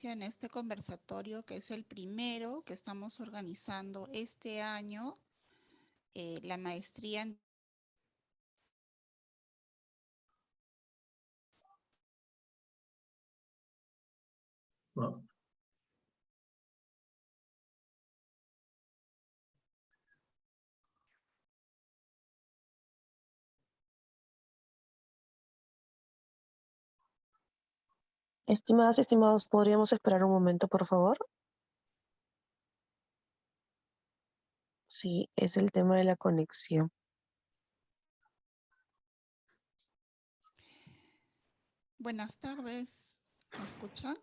en este conversatorio, que es el primero que estamos organizando este año, la maestría en... No. Estimadas, estimados, ¿podríamos esperar un momento, por favor? Sí, es el tema de la conexión. Buenas tardes, ¿me escuchan?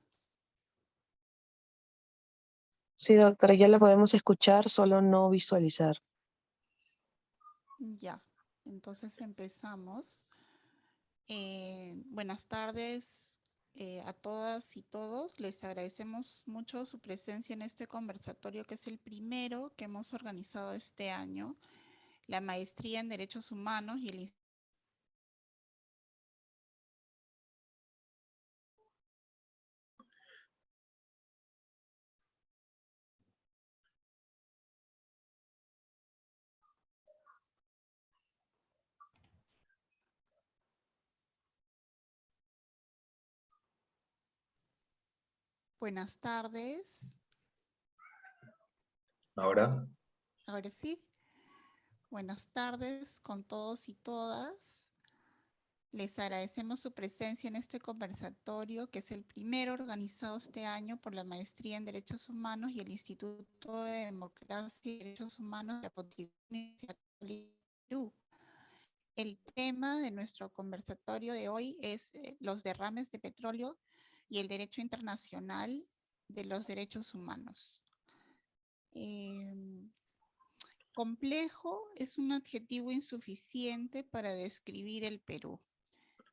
Sí, doctora, ya la podemos escuchar, solo no visualizar. Ya, entonces empezamos. Buenas tardes a todas y todos. Les agradecemos mucho su presencia en este conversatorio, que es el primero que hemos organizado este año, la maestría en Derechos Humanos y el... Buenas tardes. Ahora. Ahora sí. Buenas tardes con todos y todas. Les agradecemos su presencia en este conversatorio, que es el primero organizado este año por la Maestría en Derechos Humanos y el Instituto de Democracia y Derechos Humanos de la Pontificia Perú. El tema de nuestro conversatorio de hoy es los derrames de petróleo y el derecho internacional de los derechos humanos. Complejo es un adjetivo insuficiente para describir el Perú.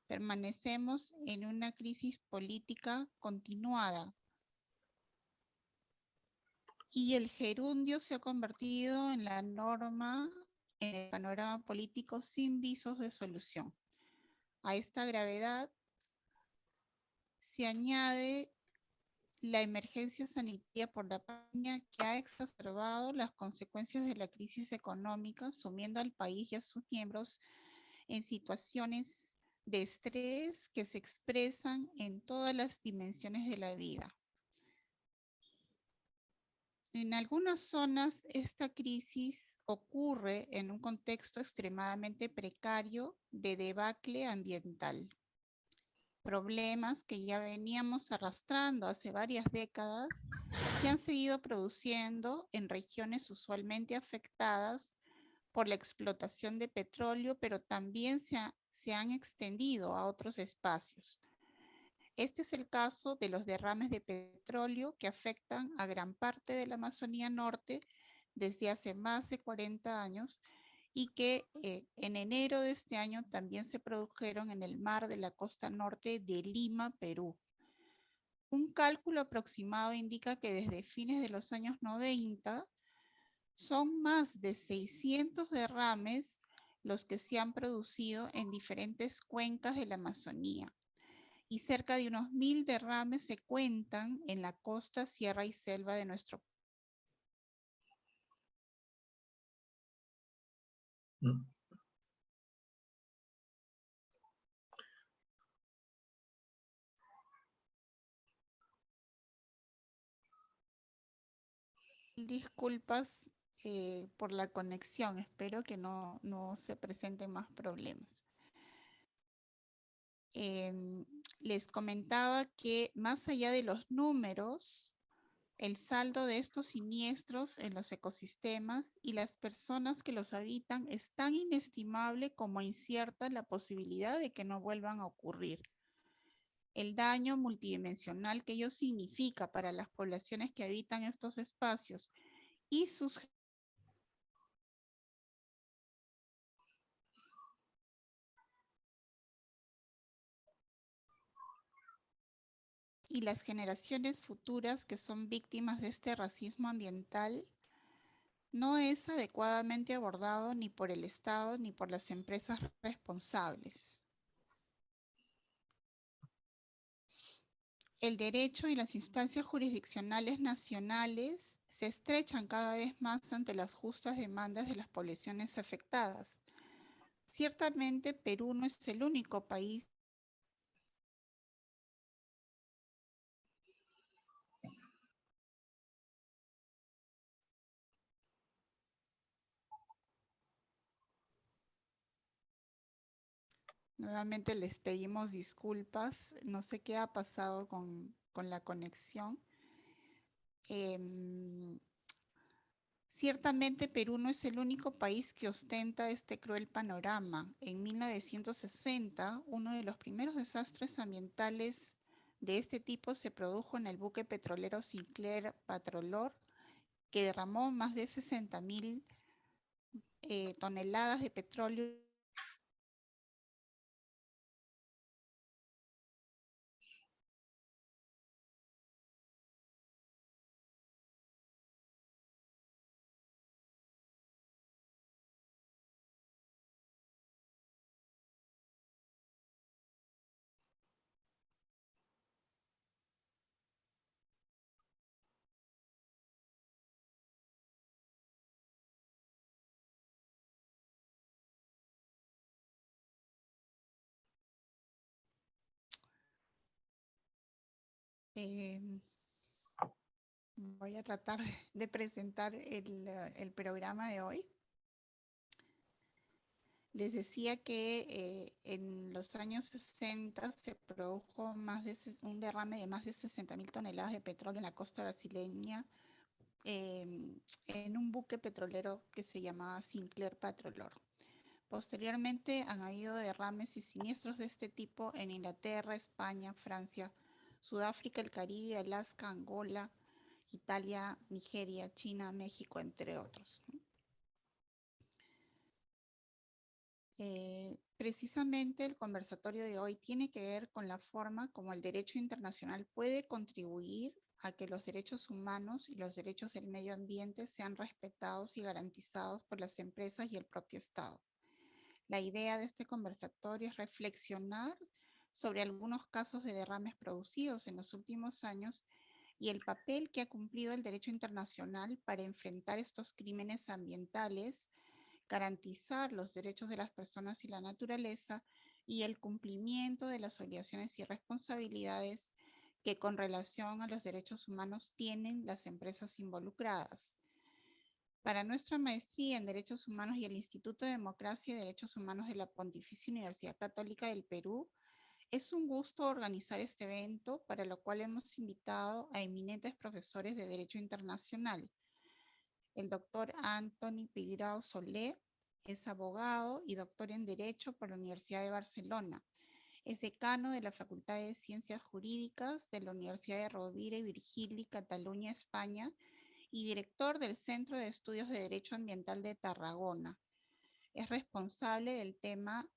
Permanecemos en una crisis política continuada y el gerundio se ha convertido en la norma en el panorama político sin visos de solución. A esta gravedad se añade la emergencia sanitaria por la pandemia, que ha exacerbado las consecuencias de la crisis económica, sumiendo al país y a sus miembros en situaciones de estrés que se expresan en todas las dimensiones de la vida. En algunas zonas esta crisis ocurre en un contexto extremadamente precario de debacle ambiental. Problemas que ya veníamos arrastrando hace varias décadas se han seguido produciendo en regiones usualmente afectadas por la explotación de petróleo, pero también se han extendido a otros espacios. Este es el caso de los derrames de petróleo que afectan a gran parte de la Amazonía Norte desde hace más de 40 años y que en enero de este año también se produjeron en el mar de la costa norte de Lima, Perú. Un cálculo aproximado indica que desde fines de los años 90 son más de 600 derrames los que se han producido en diferentes cuencas de la Amazonía y cerca de unos 1000 derrames se cuentan en la costa, sierra y selva de nuestro país. Disculpas por la conexión, espero que no se presenten más problemas. Les comentaba que más allá de los números, el saldo de estos siniestros en los ecosistemas y las personas que los habitan es tan inestimable como incierta la posibilidad de que no vuelvan a ocurrir. El daño multidimensional que ello significa para las poblaciones que habitan estos espacios y sus y las generaciones futuras que son víctimas de este racismo ambiental no es adecuadamente abordado ni por el Estado ni por las empresas responsables. el derecho y las instancias jurisdiccionales nacionales se estrechan cada vez más ante las justas demandas de las poblaciones afectadas. Ciertamente, Perú no es el único país Nuevamente les pedimos disculpas. No sé qué ha pasado con la conexión. Ciertamente Perú no es el único país que ostenta este cruel panorama. En 1960, uno de los primeros desastres ambientales de este tipo se produjo en el buque petrolero Sinclair Patrolor, que derramó más de 60.000 toneladas de petróleo. Voy a tratar de presentar el programa de hoy. Les decía que en los años 60 se produjo un derrame de más de 60.000 toneladas de petróleo en la costa brasileña en un buque petrolero que se llamaba Sinclair Patrolor. Posteriormente han habido derrames y siniestros de este tipo en Inglaterra, España, Francia, Sudáfrica, el Caribe, Alaska, Angola, Italia, Nigeria, China, México, entre otros. Precisamente el conversatorio de hoy tiene que ver con la forma como el derecho internacional puede contribuir a que los derechos humanos y los derechos del medio ambiente sean respetados y garantizados por las empresas y el propio Estado. La idea de este conversatorio es reflexionar sobre algunos casos de derrames producidos en los últimos años y el papel que ha cumplido el derecho internacional para enfrentar estos crímenes ambientales, garantizar los derechos de las personas y la naturaleza y el cumplimiento de las obligaciones y responsabilidades que con relación a los derechos humanos tienen las empresas involucradas. Para nuestra maestría en Derechos Humanos y el Instituto de Democracia y Derechos Humanos de la Pontificia Universidad Católica del Perú, es un gusto organizar este evento, para lo cual hemos invitado a eminentes profesores de Derecho Internacional. El doctor Antoni Pigrao Soler es abogado y doctor en Derecho por la Universidad de Barcelona. Es decano de la Facultad de Ciencias Jurídicas de la Universidad de Rovira y Virgili, Cataluña, España, y director del Centro de Estudios de Derecho Ambiental de Tarragona. Es responsable del tema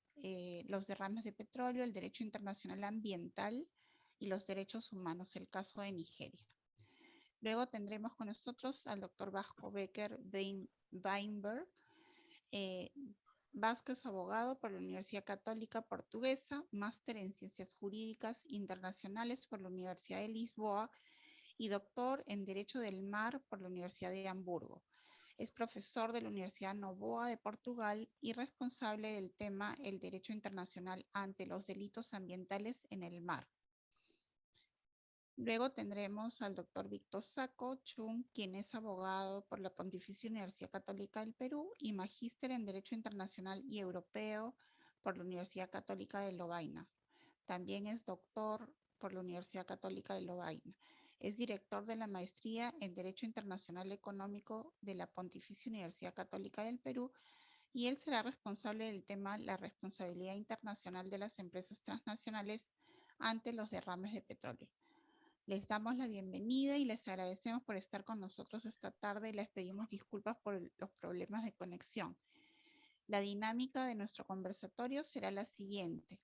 los derrames de petróleo, el derecho internacional ambiental y los derechos humanos, el caso de Nigeria. Luego tendremos con nosotros al doctor Vasco Becker Weinberg. Vasco es abogado por la Universidad Católica Portuguesa, máster en Ciencias Jurídicas Internacionales por la Universidad de Lisboa y doctor en Derecho del Mar por la Universidad de Hamburgo. Es profesor de la Universidad Noboa de Portugal y responsable del tema el derecho internacional ante los delitos ambientales en el mar. Luego tendremos al doctor Víctor Saco Chung, quien es abogado por la Pontificia Universidad Católica del Perú y magíster en Derecho Internacional y Europeo por la Universidad Católica de Lovaina. También es doctor por la Universidad Católica de Lovaina. Es director de la maestría en Derecho Internacional Económico de la Pontificia Universidad Católica del Perú y él será responsable del tema la responsabilidad internacional de las empresas transnacionales ante los derrames de petróleo. Les damos la bienvenida y les agradecemos por estar con nosotros esta tarde y les pedimos disculpas por los problemas de conexión. La dinámica de nuestro conversatorio será la siguiente.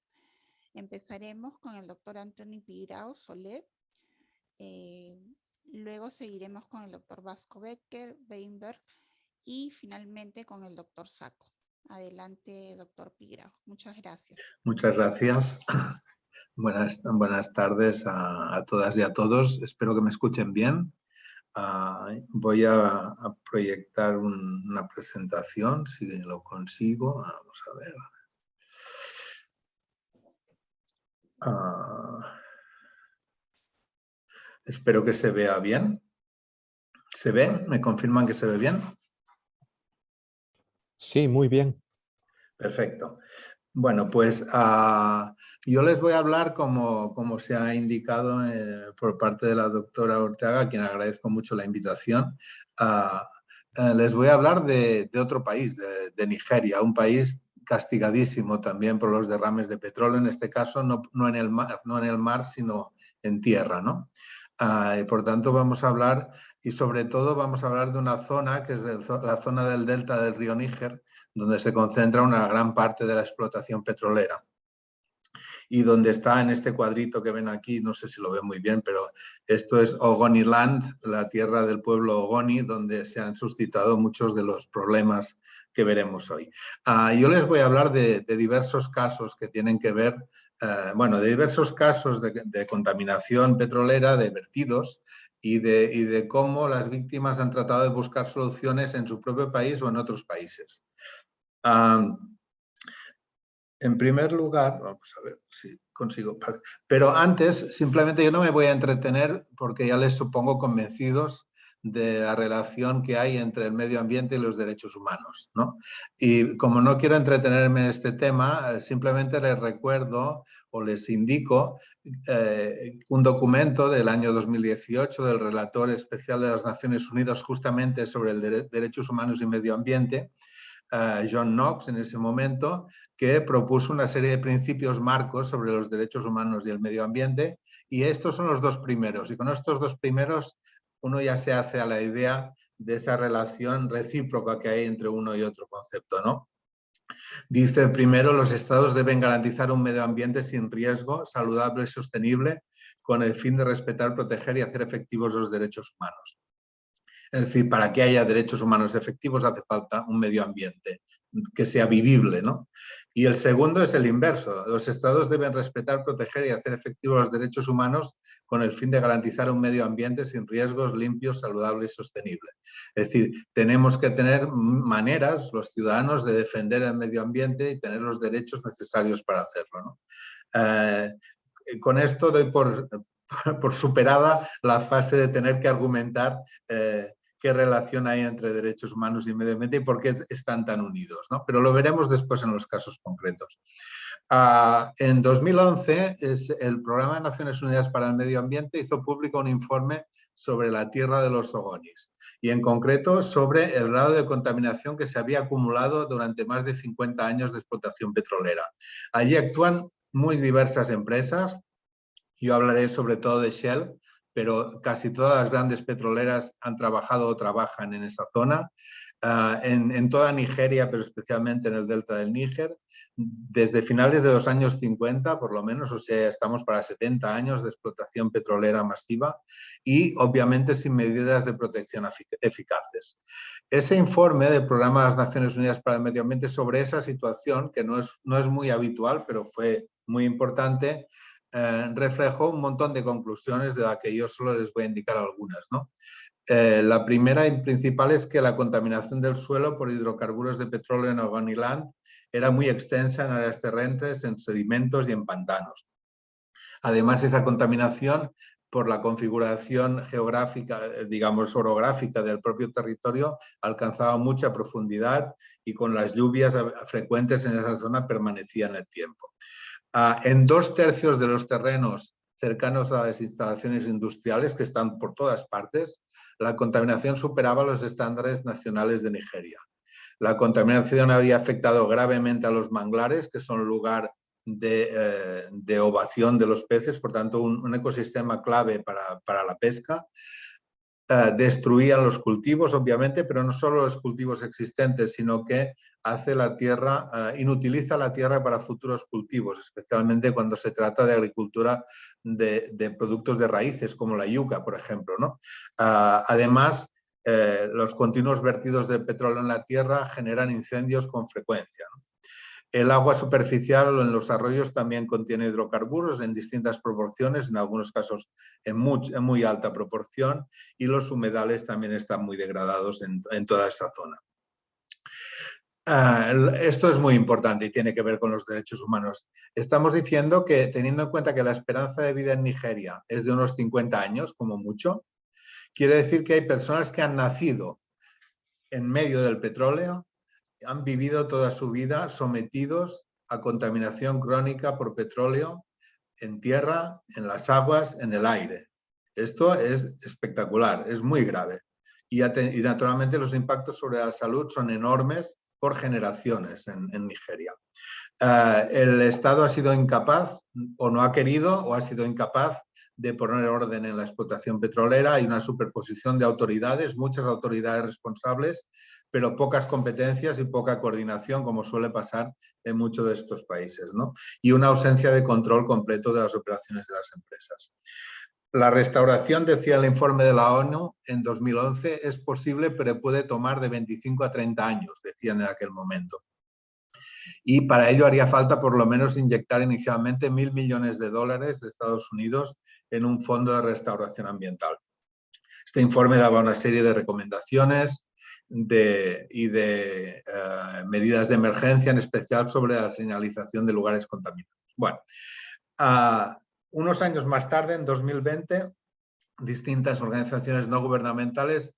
Empezaremos con el doctor Antoni Pigrao Soler. Luego seguiremos con el doctor Vasco Becker Weinberg y finalmente con el doctor Saco. Adelante, doctor Pigrao. Muchas gracias. Muchas gracias. Buenas tardes a todas y a todos. Espero que me escuchen bien. Voy a proyectar una presentación, si lo consigo. Vamos a ver. Espero que se vea bien. ¿Se ve? ¿Me confirman que se ve bien? Sí, muy bien. Perfecto. Bueno, pues yo les voy a hablar, como se ha indicado por parte de la doctora Ortega, a quien agradezco mucho la invitación. Les voy a hablar de otro país, de Nigeria, un país castigadísimo también por los derrames de petróleo, en este caso no en el mar, sino en tierra, ¿no? Y por tanto vamos a hablar, y sobre todo vamos a hablar de una zona que es la zona del delta del río Níger, donde se concentra una gran parte de la explotación petrolera. Y donde está en este cuadrito que ven aquí, no sé si lo ven muy bien, pero esto es Ogoniland, la tierra del pueblo Ogoni, donde se han suscitado muchos de los problemas que veremos hoy. Yo les voy a hablar de diversos casos que tienen que ver, de diversos casos de contaminación petrolera, de vertidos, y de cómo las víctimas han tratado de buscar soluciones en su propio país o en otros países. En primer lugar, vamos a ver si consigo. Pero antes, simplemente yo no me voy a entretener porque ya les supongo convencidos de la relación que hay entre el medio ambiente y los derechos humanos, ¿no? Y como no quiero entretenerme en este tema, simplemente les recuerdo o les indico un documento del año 2018 del relator especial de las Naciones Unidas justamente sobre derechos humanos y medio ambiente, John Knox en ese momento, que propuso una serie de principios marcos sobre los derechos humanos y el medio ambiente, y estos son los dos primeros. Y con estos dos primeros uno ya se hace a la idea de esa relación recíproca que hay entre uno y otro concepto, ¿no? Dice, primero, los estados deben garantizar un medio ambiente sin riesgo, saludable y sostenible, con el fin de respetar, proteger y hacer efectivos los derechos humanos. Es decir, para que haya derechos humanos efectivos hace falta un medio ambiente que sea vivible, ¿no? Y el segundo es el inverso. Los estados deben respetar, proteger y hacer efectivos los derechos humanos con el fin de garantizar un medio ambiente sin riesgos, limpio, saludable y sostenible. Es decir, tenemos que tener maneras, los ciudadanos, de defender el medio ambiente y tener los derechos necesarios para hacerlo, ¿no? Con esto doy por superada la fase de tener que argumentar qué relación hay entre derechos humanos y medio ambiente y por qué están tan unidos, ¿no? Pero lo veremos después en los casos concretos. En 2011, el Programa de Naciones Unidas para el Medio Ambiente hizo público un informe sobre la tierra de los Ogonis y en concreto sobre el grado de contaminación que se había acumulado durante más de 50 años de explotación petrolera. Allí actúan muy diversas empresas. Yo hablaré sobre todo de Shell, pero casi todas las grandes petroleras han trabajado o trabajan en esa zona. En toda Nigeria, pero especialmente en el delta del Níger, desde finales de los años 50, por lo menos, o sea, estamos para 70 años de explotación petrolera masiva y obviamente sin medidas de protección eficaces. Ese informe del Programa de las Naciones Unidas para el Medio Ambiente sobre esa situación, que no es muy habitual, pero fue muy importante, reflejó un montón de conclusiones de las que yo solo les voy a indicar algunas, ¿no? La primera y principal es que la contaminación del suelo por hidrocarburos de petróleo en Ogoniland era muy extensa en áreas terrestres, en sedimentos y en pantanos. Además, esa contaminación por la configuración geográfica, digamos, orográfica del propio territorio, alcanzaba mucha profundidad y con las lluvias frecuentes en esa zona permanecía en el tiempo. En 2/3 de los terrenos cercanos a las instalaciones industriales, que están por todas partes, la contaminación superaba los estándares nacionales de Nigeria. La contaminación había afectado gravemente a los manglares, que son lugar de ovación de los peces, por tanto un ecosistema clave para la pesca. Destruían los cultivos, obviamente, pero no solo los cultivos existentes, sino que hace la tierra, inutiliza la tierra para futuros cultivos, especialmente cuando se trata de agricultura de productos de raíces, como la yuca, por ejemplo, ¿no? Además, los continuos vertidos de petróleo en la tierra generan incendios con frecuencia, ¿no? El agua superficial en los arroyos también contiene hidrocarburos en distintas proporciones, en algunos casos en muy alta proporción, y los humedales también están muy degradados en toda esa zona. Esto es muy importante y tiene que ver con los derechos humanos. Estamos diciendo que, teniendo en cuenta que la esperanza de vida en Nigeria es de unos 50 años, como mucho, quiere decir que hay personas que han nacido en medio del petróleo, han vivido toda su vida sometidos a contaminación crónica por petróleo en tierra, en las aguas, en el aire. Esto es espectacular, es muy grave. Y naturalmente los impactos sobre la salud son enormes por generaciones en Nigeria. El Estado ha sido incapaz, o no ha querido, o ha sido incapaz de poner orden en la explotación petrolera. Hay una superposición de autoridades, muchas autoridades responsables, pero pocas competencias y poca coordinación, como suele pasar en muchos de estos países, ¿no? Y una ausencia de control completo de las operaciones de las empresas. La restauración, decía el informe de la ONU en 2011, es posible, pero puede tomar de 25 a 30 años, decían en aquel momento. Y para ello haría falta por lo menos inyectar inicialmente $1.000 millones de Estados Unidos en un fondo de restauración ambiental. Este informe daba una serie de recomendaciones y de medidas de emergencia, en especial sobre la señalización de lugares contaminados. Bueno, unos años más tarde, en 2020, distintas organizaciones no gubernamentales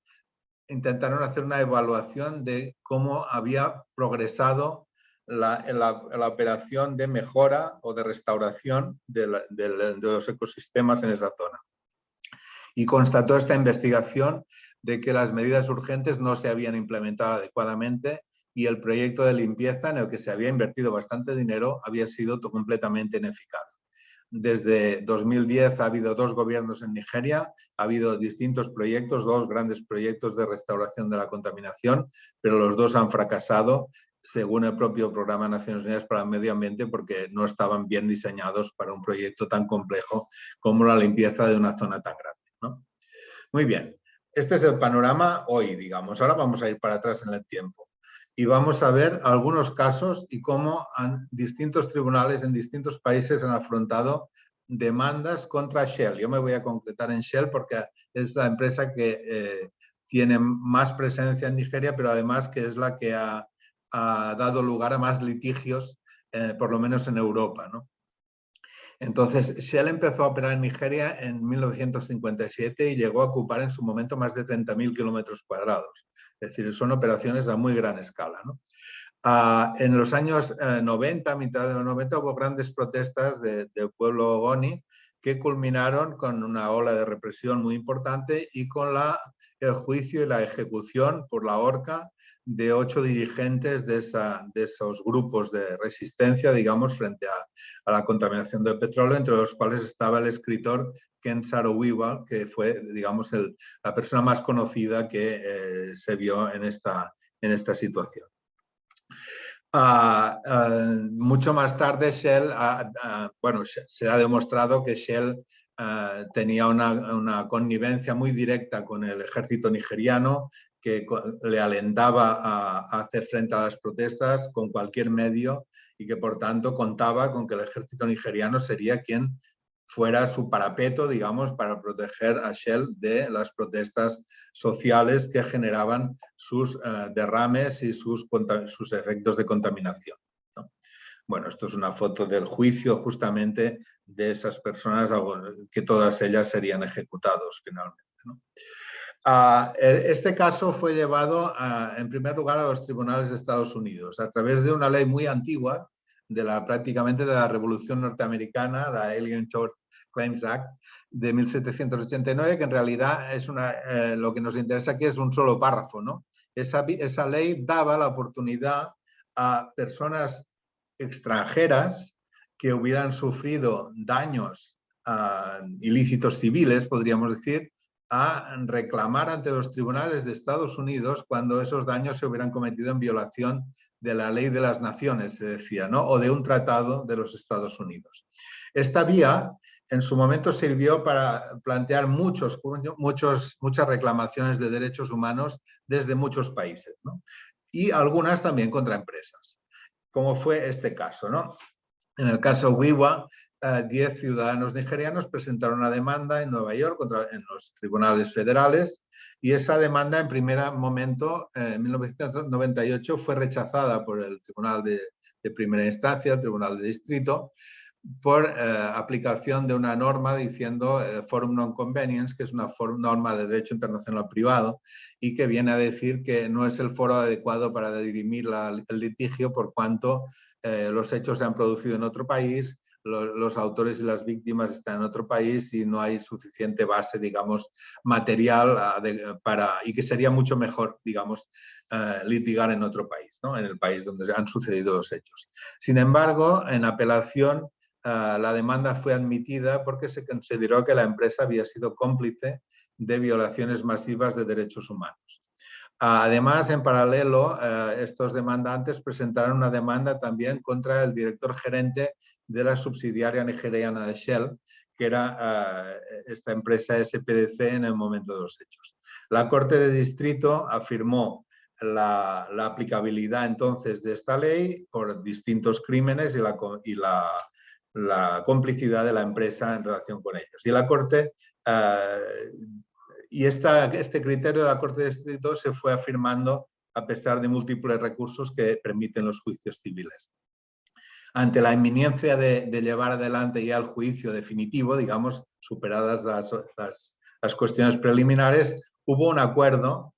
intentaron hacer una evaluación de cómo había progresado la operación de mejora o de restauración de los ecosistemas en esa zona. Y constató esta investigación de que las medidas urgentes no se habían implementado adecuadamente y el proyecto de limpieza, en el que se había invertido bastante dinero, había sido completamente ineficaz. Desde 2010 ha habido 2 gobiernos en Nigeria, ha habido distintos proyectos, 2 grandes proyectos de restauración de la contaminación, pero los 2 han fracasado, según el propio Programa de Naciones Unidas para el Medio Ambiente, porque no estaban bien diseñados para un proyecto tan complejo como la limpieza de una zona tan grande, ¿no? Muy bien, este es el panorama hoy, digamos. Ahora vamos a ir para atrás en el tiempo y vamos a ver algunos casos y cómo distintos tribunales en distintos países han afrontado demandas contra Shell. Yo me voy a concretar en Shell porque es la empresa que tiene más presencia en Nigeria, pero además que es la que ha dado lugar a más litigios, por lo menos en Europa, ¿no? Entonces, Shell empezó a operar en Nigeria en 1957 y llegó a ocupar en su momento más de 30.000 kilómetros cuadrados. Es decir, son operaciones a muy gran escala, ¿no? En los años 90, mitad de los 90, hubo grandes protestas del pueblo Ogoni que culminaron con una ola de represión muy importante y con el juicio y la ejecución por la horca de 8 dirigentes de esos grupos de resistencia, digamos, frente a la contaminación del petróleo, entre los cuales estaba el escritor Ken Saro-Wiwa, que fue, digamos, la persona más conocida que se vio en esta situación. Mucho más tarde Shell, bueno, se ha demostrado que Shell tenía una connivencia muy directa con el ejército nigeriano, que le alentaba a hacer frente a las protestas con cualquier medio y que por tanto contaba con que el ejército nigeriano sería quien fuera su parapeto, digamos, para proteger a Shell de las protestas sociales que generaban sus derrames y sus efectos de contaminación, ¿no? Bueno, esto es una foto del juicio justamente de esas personas, que todas ellas serían ejecutados finalmente, ¿no? Este caso fue llevado en primer lugar a los tribunales de Estados Unidos a través de una ley muy antigua, prácticamente de la Revolución Norteamericana, la Alien Tort Claims Act de 1789, que en realidad es lo que nos interesa aquí es un solo párrafo, ¿no? Esa ley daba la oportunidad a personas extranjeras que hubieran sufrido daños ilícitos civiles, podríamos decir, a reclamar ante los tribunales de Estados Unidos cuando esos daños se hubieran cometido en violación de la ley de las naciones, se decía, ¿no? O de un tratado de los Estados Unidos. Esta vía en su momento sirvió para plantear muchas reclamaciones de derechos humanos desde muchos países, ¿no? Y algunas también contra empresas. como fue este caso, ¿no? En el caso WIWA, 10 ciudadanos nigerianos presentaron una demanda en Nueva York en los tribunales federales, y esa demanda en primer momento, en 1998, fue rechazada por el Tribunal de Primera Instancia, el Tribunal de Distrito, por aplicación de una norma diciendo Forum Non Convenience, que es una norma de derecho internacional privado y que viene a decir que no es el foro adecuado para dirimir el litigio por cuanto los hechos se han producido en otro país, los autores y las víctimas están en otro país y no hay suficiente base, digamos, material y que sería mucho mejor, digamos, litigar en otro país, ¿no? En el país donde han sucedido los hechos. Sin embargo, en apelación, la demanda fue admitida porque se consideró que la empresa había sido cómplice de violaciones masivas de derechos humanos. Además, en paralelo, estos demandantes presentaron una demanda también contra el director gerente de la subsidiaria nigeriana de Shell, que era esta empresa SPDC en el momento de los hechos. La Corte de Distrito afirmó la aplicabilidad entonces de esta ley por distintos crímenes y la complicidad de la empresa en relación con ellos. Y la Corte, este criterio de la Corte de Distrito se fue afirmando a pesar de múltiples recursos que permiten los juicios civiles. Ante la inminencia de llevar adelante ya el juicio definitivo, digamos, superadas las cuestiones preliminares, hubo un acuerdo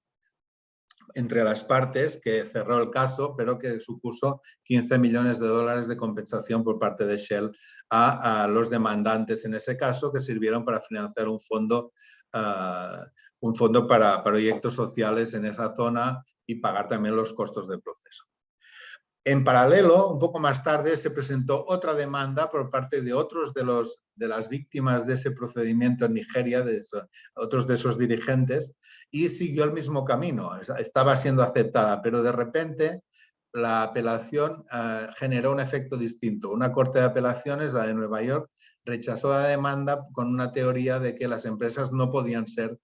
entre las partes que cerró el caso, pero que supuso 15 millones de dólares de compensación por parte de Shell a los demandantes en ese caso, que sirvieron para financiar un fondo para proyectos sociales en esa zona y pagar también los costos del proceso. En paralelo, un poco más tarde, se presentó otra demanda por parte de otros de las víctimas de ese procedimiento en Nigeria, otros de esos dirigentes, y siguió el mismo camino. Estaba siendo aceptada, pero de repente la apelación generó un efecto distinto. Una corte de apelaciones, la de Nueva York, rechazó la demanda con una teoría de que las empresas no podían ser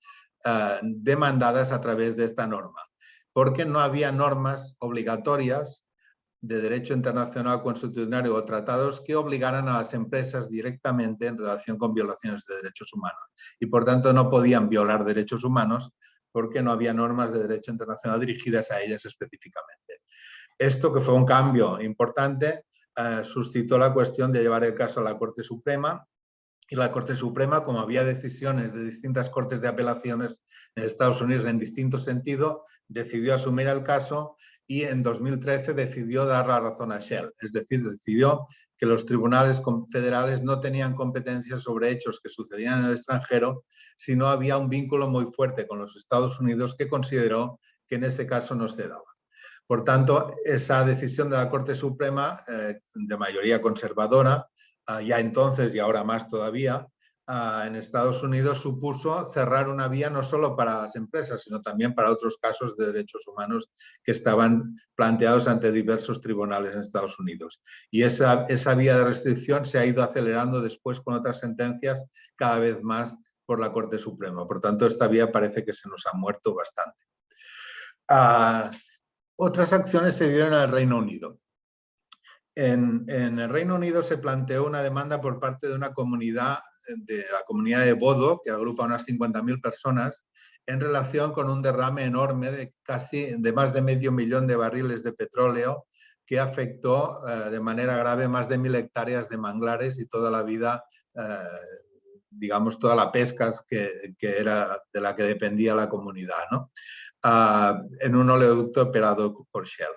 demandadas a través de esta norma, porque no había normas obligatorias de derecho internacional constitucional o tratados que obligaran a las empresas directamente en relación con violaciones de derechos humanos. Y por tanto no podían violar derechos humanos porque no había normas de derecho internacional dirigidas a ellas específicamente. Esto, que fue un cambio importante, suscitó la cuestión de llevar el caso a la Corte Suprema. Y la Corte Suprema, como había decisiones de distintas cortes de apelaciones en Estados Unidos en distinto sentido, decidió asumir el caso y en 2013 decidió dar la razón a Shell. Es decir, decidió que los tribunales federales no tenían competencia sobre hechos que sucedían en el extranjero, sino había un vínculo muy fuerte con los Estados Unidos que consideró que en ese caso no se daba. Por tanto, esa decisión de la Corte Suprema, de mayoría conservadora, ya entonces y ahora más todavía, en Estados Unidos supuso cerrar una vía no solo para las empresas, sino también para otros casos de derechos humanos que estaban planteados ante diversos tribunales en Estados Unidos. Y esa vía de restricción se ha ido acelerando después con otras sentencias cada vez más por la Corte Suprema. Por tanto, esta vía parece que se nos ha muerto bastante. Otras acciones se dieron en el Reino Unido. En el Reino Unido se planteó una demanda por parte de una comunidad, de la comunidad de Bodo, que agrupa unas 50.000 personas, en relación con un derrame enorme de más de medio millón de barriles de petróleo que afectó de manera grave más de 1.000 hectáreas de manglares y toda la vida, digamos, toda la pesca que era de la que dependía la comunidad, ¿no? En un oleoducto operado por Shell.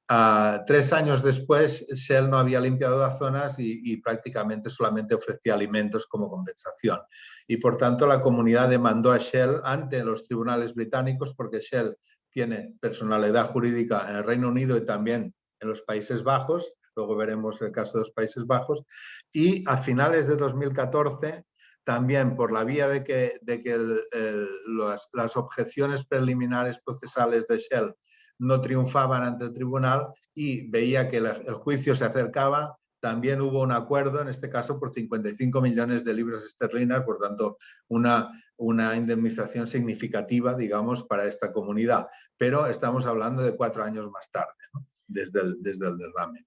3 años después, Shell no había limpiado las zonas y prácticamente solamente ofrecía alimentos como compensación. Y por tanto, la comunidad demandó a Shell ante los tribunales británicos, porque Shell tiene personalidad jurídica en el Reino Unido y también en los Países Bajos. Luego veremos el caso de los Países Bajos. Y a finales de 2014, también por la vía de que las objeciones preliminares procesales de Shell no triunfaban ante el tribunal y veía que el juicio se acercaba, también hubo un acuerdo, en este caso por 55 millones de libras esterlinas, por tanto una indemnización significativa, digamos, para esta comunidad. Pero estamos hablando de 4 años más tarde, ¿no? desde el derrame.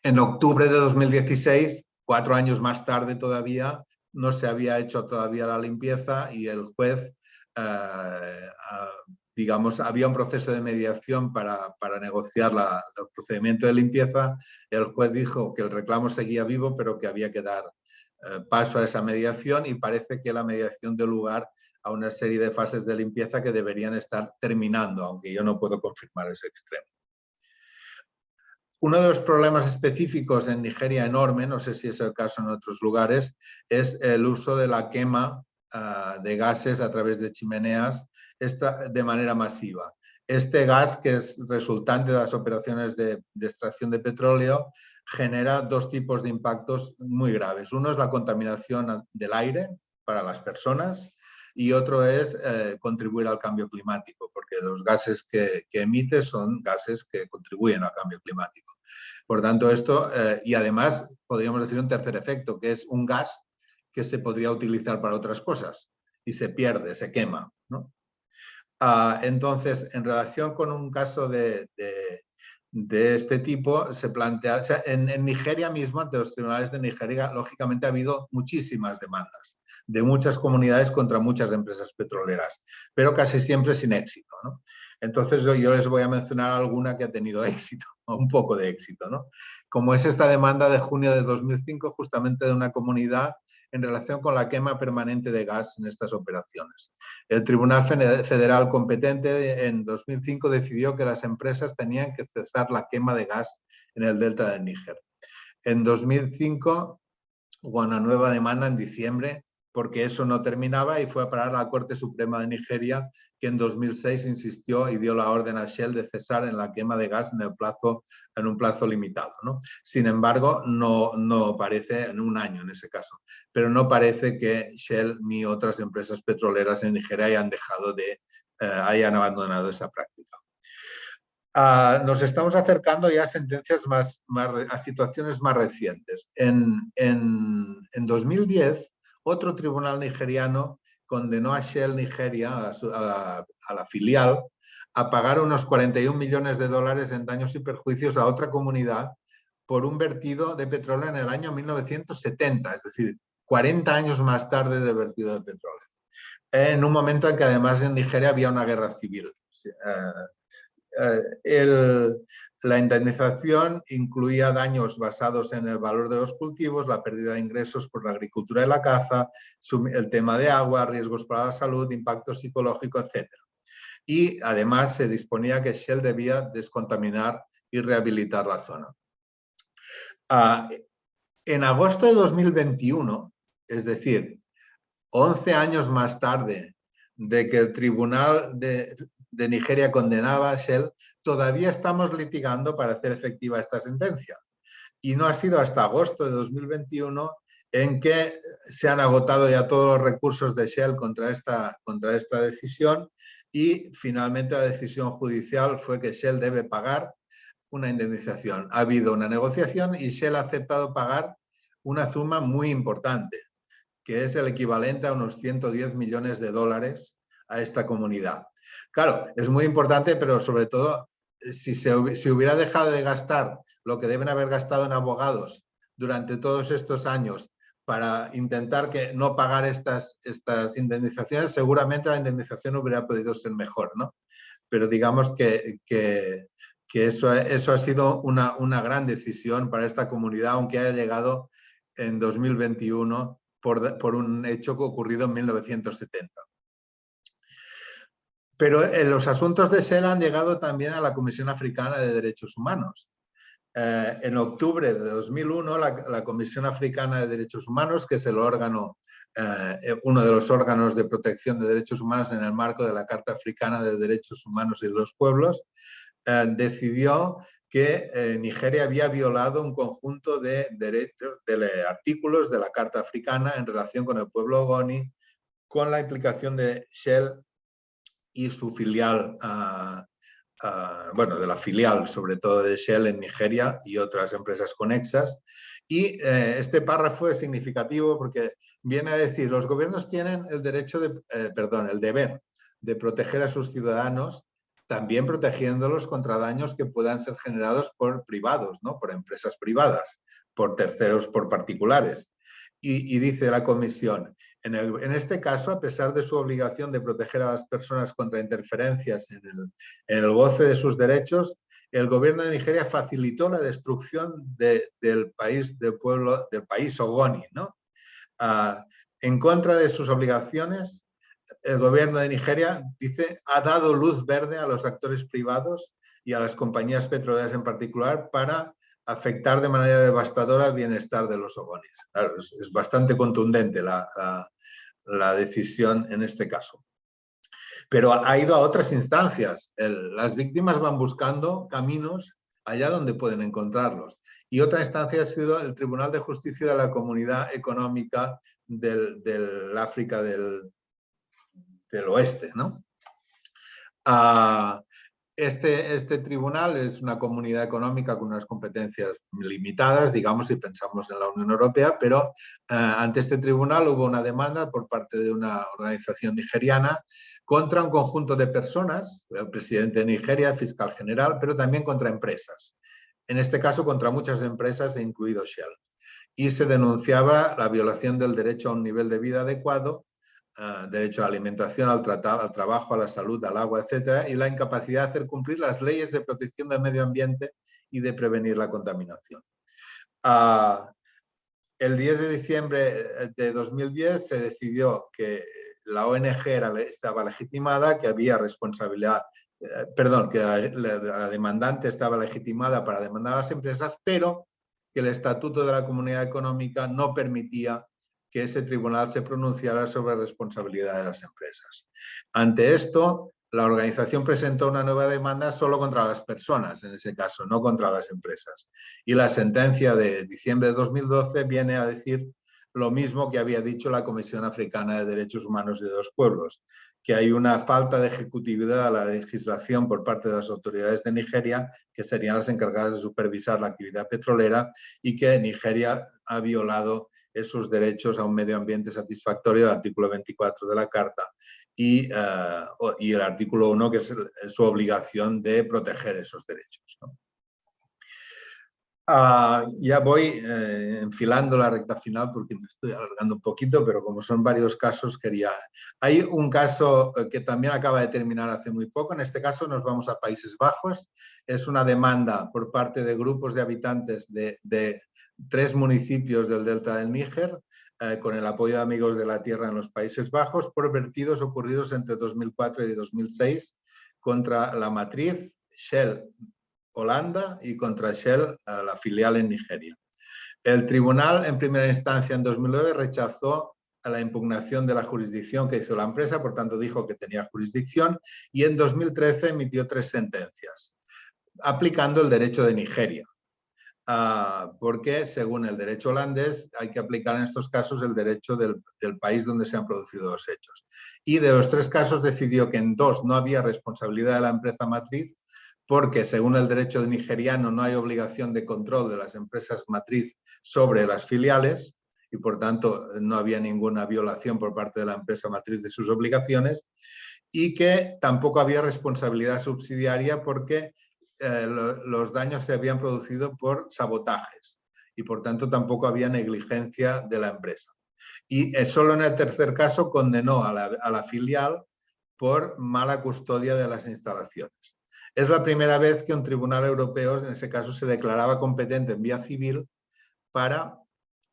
En octubre de 2016, 4 años más tarde todavía, no se había hecho todavía la limpieza y el juez, digamos, había un proceso de mediación para negociar el procedimiento de limpieza. El juez dijo que el reclamo seguía vivo, pero que había que dar paso a esa mediación, y parece que la mediación dio lugar a una serie de fases de limpieza que deberían estar terminando, aunque yo no puedo confirmar ese extremo. Uno de los problemas específicos en Nigeria enorme, no sé si es el caso en otros lugares, es el uso de la quema de gases a través de chimeneas de manera masiva. Este gas, que es resultante de las operaciones de extracción de petróleo, genera dos tipos de impactos muy graves. Uno es la contaminación del aire para las personas, y otro es contribuir al cambio climático, porque los gases que emite son gases que contribuyen al cambio climático. Por tanto, esto, y además podríamos decir un tercer efecto, que es un gas que se podría utilizar para otras cosas y se pierde, se quema, ¿no? Entonces, en relación con un caso de este tipo, se plantea, o sea, en Nigeria mismo, ante los tribunales de Nigeria, lógicamente ha habido muchísimas demandas de muchas comunidades contra muchas empresas petroleras, pero casi siempre sin éxito, ¿no? Entonces yo les voy a mencionar alguna que ha tenido éxito, o un poco de éxito, ¿no? Como es esta demanda de junio de 2005, justamente de una comunidad en relación con la quema permanente de gas en estas operaciones. El Tribunal Federal competente en 2005 decidió que las empresas tenían que cesar la quema de gas en el delta del Níger. En 2005 hubo una nueva demanda en diciembre, porque eso no terminaba, y fue a parar a la Corte Suprema de Nigeria, que en 2006 insistió y dio la orden a Shell de cesar en la quema de gas en un plazo limitado, ¿no? Sin embargo, no parece, en un año en ese caso, pero no parece que Shell ni otras empresas petroleras en Nigeria hayan abandonado esa práctica. Nos estamos acercando ya a sentencias a situaciones más recientes. En 2010, otro tribunal nigeriano condenó a Shell Nigeria, a la filial, a pagar unos 41 millones de dólares en daños y perjuicios a otra comunidad por un vertido de petróleo en el año 1970, es decir, 40 años más tarde del vertido de petróleo, en un momento en que además en Nigeria había una guerra civil. La indemnización incluía daños basados en el valor de los cultivos, la pérdida de ingresos por la agricultura y la caza, el tema de agua, riesgos para la salud, impacto psicológico, etc. Y además se disponía que Shell debía descontaminar y rehabilitar la zona. En agosto de 2021, es decir, 11 años más tarde de que el Tribunal de Nigeria condenaba a Shell, todavía estamos litigando para hacer efectiva esta sentencia. Y no ha sido hasta agosto de 2021 en que se han agotado ya todos los recursos de Shell contra esta decisión, y finalmente la decisión judicial fue que Shell debe pagar una indemnización. Ha habido una negociación y Shell ha aceptado pagar una suma muy importante, que es el equivalente a unos 110 millones de dólares a esta comunidad. Claro, es muy importante, pero sobre todo, si hubiera dejado de gastar lo que deben haber gastado en abogados durante todos estos años para intentar no pagar estas indemnizaciones, seguramente la indemnización hubiera podido ser mejor, ¿no? Pero digamos que eso ha sido una gran decisión para esta comunidad, aunque haya llegado en 2021 por un hecho que ocurrido en 1970. Pero los asuntos de Shell han llegado también a la Comisión Africana de Derechos Humanos. En octubre de 2001, la Comisión Africana de Derechos Humanos, que es el órgano, uno de los órganos de protección de derechos humanos en el marco de la Carta Africana de Derechos Humanos y de los Pueblos, decidió que Nigeria había violado un conjunto de artículos de la Carta Africana en relación con el pueblo Ogoni, con la implicación de Shell y su filial, de la filial sobre todo de Shell en Nigeria y otras empresas conexas. Y este párrafo es significativo porque viene a decir: los gobiernos tienen el deber de proteger a sus ciudadanos también protegiéndolos contra daños que puedan ser generados por privados, ¿no? Por empresas privadas, por terceros, por particulares. Y dice la Comisión, en este caso, a pesar de su obligación de proteger a las personas contra interferencias en el goce de sus derechos, el gobierno de Nigeria facilitó la destrucción del país Ogoni, ¿no? En contra de sus obligaciones, el gobierno de Nigeria, dice, ha dado luz verde a los actores privados y a las compañías petroleras en particular para afectar de manera devastadora el bienestar de los ogonis. Claro, es bastante contundente la decisión en este caso. Pero ha ido a otras instancias. Las víctimas van buscando caminos allá donde pueden encontrarlos. Y otra instancia ha sido el Tribunal de Justicia de la Comunidad Económica del África del Oeste, ¿no? Este tribunal es una comunidad económica con unas competencias limitadas, digamos, si pensamos en la Unión Europea, pero ante este tribunal hubo una demanda por parte de una organización nigeriana contra un conjunto de personas, el presidente de Nigeria, el fiscal general, pero también contra empresas. En este caso, contra muchas empresas, incluido Shell. Y se denunciaba la violación del derecho a un nivel de vida adecuado, derecho a la alimentación, al trabajo, a la salud, al agua, etcétera, y la incapacidad de hacer cumplir las leyes de protección del medio ambiente y de prevenir la contaminación. El 10 de diciembre de 2010 se decidió que la ONG estaba legitimada, que había responsabilidad, que la demandante estaba legitimada para demandar a las empresas, pero que el Estatuto de la Comunidad Económica no permitía que ese tribunal se pronunciara sobre la responsabilidad de las empresas. Ante esto, la organización presentó una nueva demanda solo contra las personas, en ese caso, no contra las empresas. Y la sentencia de diciembre de 2012 viene a decir lo mismo que había dicho la Comisión Africana de Derechos Humanos de dos Pueblos, que hay una falta de ejecutividad a la legislación por parte de las autoridades de Nigeria, que serían las encargadas de supervisar la actividad petrolera, y que Nigeria ha violado esos derechos a un medio ambiente satisfactorio, el artículo 24 de la Carta, y el artículo 1, que es su obligación de proteger esos derechos, ¿no? Ya voy enfilando la recta final porque me estoy alargando un poquito, pero como son varios casos, quería... Hay un caso que también acaba de terminar hace muy poco. En este caso nos vamos a Países Bajos. Es una demanda por parte de grupos de habitantes de 3 municipios del delta del Níger, con el apoyo de Amigos de la Tierra en los Países Bajos, por vertidos ocurridos entre 2004 y 2006 contra la matriz Shell Holanda y contra Shell, la filial en Nigeria. El tribunal, en primera instancia, en 2009, rechazó la impugnación de la jurisdicción que hizo la empresa, por tanto dijo que tenía jurisdicción, y en 2013 emitió 3 sentencias, aplicando el derecho de Nigeria. Porque, según el derecho holandés, hay que aplicar en estos casos el derecho del país donde se han producido los hechos. Y de los 3 casos decidió que en 2 no había responsabilidad de la empresa matriz, porque según el derecho nigeriano no hay obligación de control de las empresas matriz sobre las filiales y por tanto no había ninguna violación por parte de la empresa matriz de sus obligaciones, y que tampoco había responsabilidad subsidiaria porque los daños se habían producido por sabotajes y por tanto tampoco había negligencia de la empresa. Y solo en el tercer caso condenó a la filial por mala custodia de las instalaciones. Es la primera vez que un tribunal europeo, en ese caso, se declaraba competente en vía civil para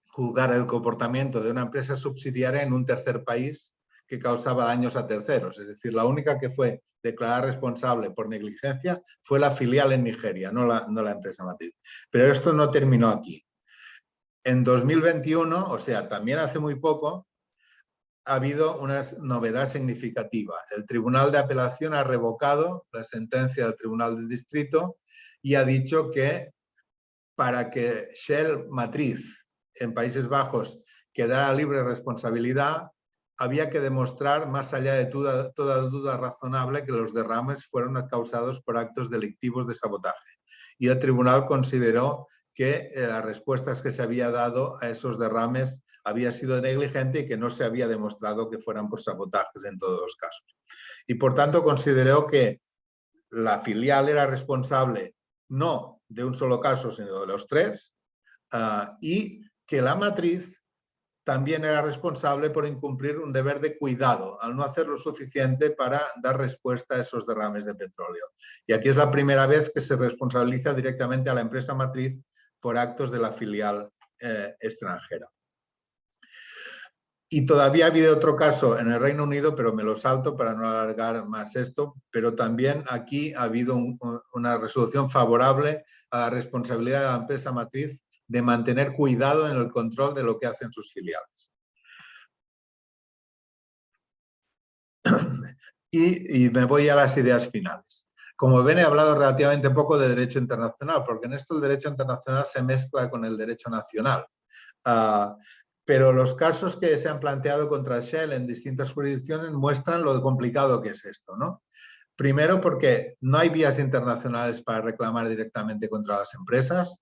juzgar el comportamiento de una empresa subsidiaria en un tercer país que causaba daños a terceros. Es decir, la única que fue declarada responsable por negligencia fue la filial en Nigeria, no la empresa matriz. Pero esto no terminó aquí. En 2021, o sea, también hace muy poco, ha habido una novedad significativa. El Tribunal de Apelación ha revocado la sentencia del Tribunal del Distrito y ha dicho que para que Shell Matriz en Países Bajos quedara libre de responsabilidad, había que demostrar, más allá de toda duda razonable, que los derrames fueron causados por actos delictivos de sabotaje. Y el tribunal consideró que las respuestas que se había dado a esos derrames había sido negligente y que no se había demostrado que fueran por sabotajes en todos los casos. Y por tanto consideró que la filial era responsable no de un solo caso, sino de los tres, y que la matriz también era responsable por incumplir un deber de cuidado al no hacer lo suficiente para dar respuesta a esos derrames de petróleo. Y aquí es la primera vez que se responsabiliza directamente a la empresa matriz por actos de la filial extranjera. Y todavía ha habido otro caso en el Reino Unido, pero me lo salto para no alargar más esto, pero también aquí ha habido una resolución favorable a la responsabilidad de la empresa matriz de mantener cuidado en el control de lo que hacen sus filiales. Y me voy a las ideas finales. Como ven, he hablado relativamente poco de derecho internacional, porque en esto el derecho internacional se mezcla con el derecho nacional. Pero los casos que se han planteado contra Shell en distintas jurisdicciones muestran lo complicado que es esto, ¿no? Primero, porque no hay vías internacionales para reclamar directamente contra las empresas.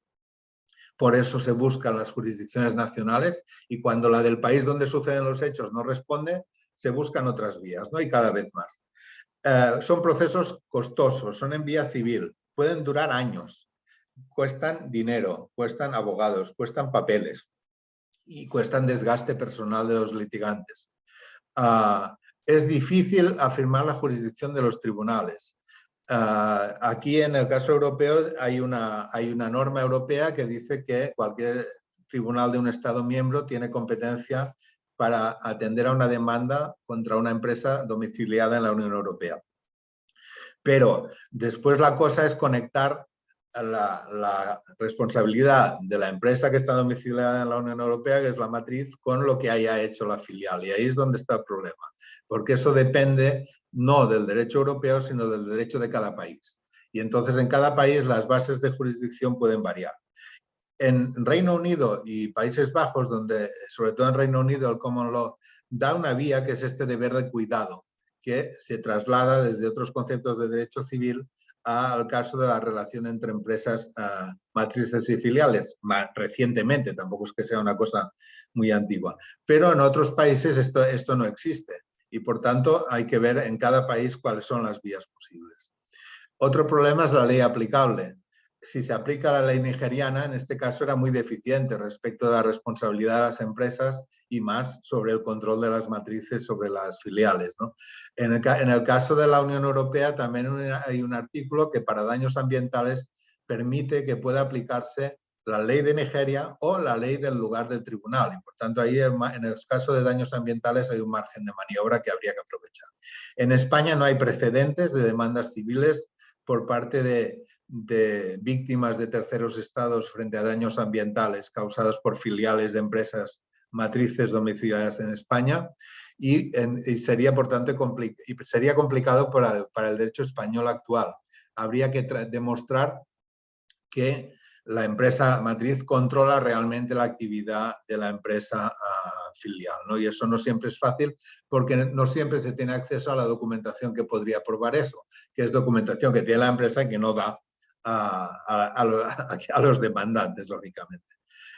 Por eso se buscan las jurisdicciones nacionales y cuando la del país donde suceden los hechos no responde, se buscan otras vías, ¿no? Y cada vez más. Son procesos costosos, son en vía civil, pueden durar años, cuestan dinero, cuestan abogados, cuestan papeles y cuestan desgaste personal de los litigantes. Es difícil afirmar la jurisdicción de los tribunales. Aquí en el caso europeo hay una norma europea que dice que cualquier tribunal de un Estado miembro tiene competencia para atender a una demanda contra una empresa domiciliada en la Unión Europea. Pero después la cosa es conectar la responsabilidad de la empresa que está domiciliada en la Unión Europea, que es la matriz, con lo que haya hecho la filial. Y ahí es donde está el problema, porque eso depende no del derecho europeo, sino del derecho de cada país. Y entonces en cada país las bases de jurisdicción pueden variar. En Reino Unido y Países Bajos, donde sobre todo en Reino Unido el Common Law da una vía que es este deber de cuidado, que se traslada desde otros conceptos de derecho civil al caso de la relación entre empresas matrices y filiales, más recientemente, tampoco es que sea una cosa muy antigua. Pero en otros países esto no existe y por tanto hay que ver en cada país cuáles son las vías posibles. Otro problema es la ley aplicable. Si se aplica la ley nigeriana, en este caso era muy deficiente respecto de la responsabilidad de las empresas y más sobre el control de las matrices sobre las filiales, ¿no? En el caso de la Unión Europea también hay un artículo que para daños ambientales permite que pueda aplicarse la ley de Nigeria o la ley del lugar del tribunal. Y por tanto, ahí en el caso de daños ambientales hay un margen de maniobra que habría que aprovechar. En España no hay precedentes de demandas civiles por parte de víctimas de terceros estados frente a daños ambientales causados por filiales de empresas matrices domiciliadas en España y sería, por tanto, sería complicado para el derecho español actual. Habría que demostrar que la empresa matriz controla realmente la actividad de la empresa filial, ¿no? Y eso no siempre es fácil porque no siempre se tiene acceso a la documentación que podría probar eso, que es documentación que tiene la empresa y que no da a los demandantes, lógicamente.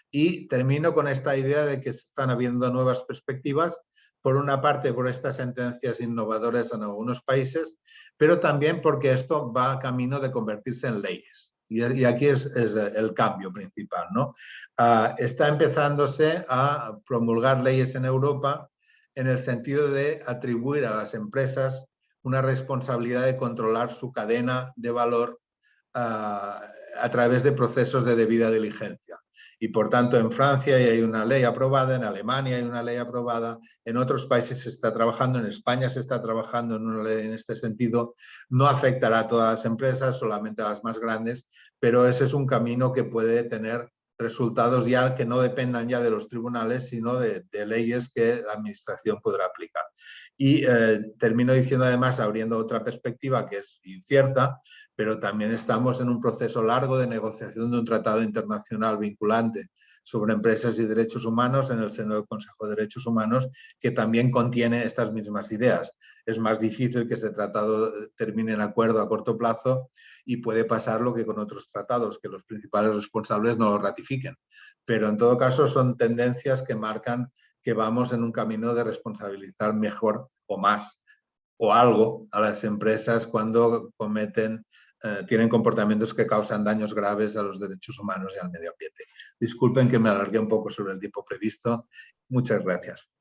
Y termino con esta idea de que se están habiendo nuevas perspectivas, por una parte por estas sentencias innovadoras en algunos países, pero también porque esto va camino de convertirse en leyes. Y aquí es el cambio principal, ¿no? Está empezándose a promulgar leyes en Europa en el sentido de atribuir a las empresas una responsabilidad de controlar su cadena de valor a través de procesos de debida diligencia. Y por tanto en Francia hay una ley aprobada, en Alemania hay una ley aprobada, en otros países se está trabajando, en España se está trabajando en una ley en este sentido. No afectará a todas las empresas, solamente a las más grandes, pero ese es un camino que puede tener resultados ya que no dependan ya de los tribunales, sino de leyes que la administración podrá aplicar. Y termino diciendo además, abriendo otra perspectiva que es incierta, pero también estamos en un proceso largo de negociación de un tratado internacional vinculante sobre empresas y derechos humanos en el seno del Consejo de Derechos Humanos, que también contiene estas mismas ideas. Es más difícil que ese tratado termine en acuerdo a corto plazo y puede pasar lo que con otros tratados, que los principales responsables no lo ratifiquen. Pero en todo caso son tendencias que marcan que vamos en un camino de responsabilizar mejor o más o algo a las empresas cuando tienen comportamientos que causan daños graves a los derechos humanos y al medio ambiente. Disculpen que me alargué un poco sobre el tiempo previsto. Muchas gracias.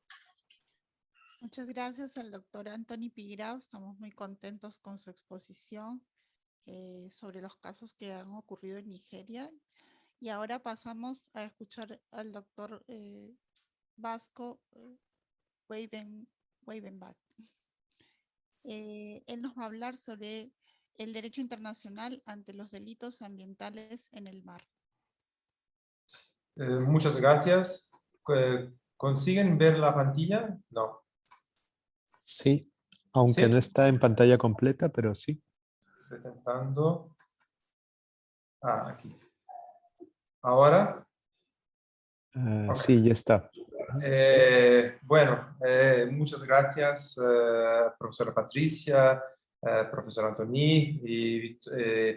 Muchas gracias al doctor Anthony Pigrao. Estamos muy contentos con su exposición sobre los casos que han ocurrido en Nigeria. Y ahora pasamos a escuchar al doctor Vasco Weidenbach. Él nos va a hablar sobre el derecho internacional ante los delitos ambientales en el mar. Muchas gracias. ¿Consiguen ver la pantalla? No. Sí, aunque ¿Sí? no está en pantalla completa, pero sí. Estoy intentando. Aquí. ¿Ahora? Okay. Sí, ya está. Bueno, muchas gracias, profesora Patricia, profesor Antoni y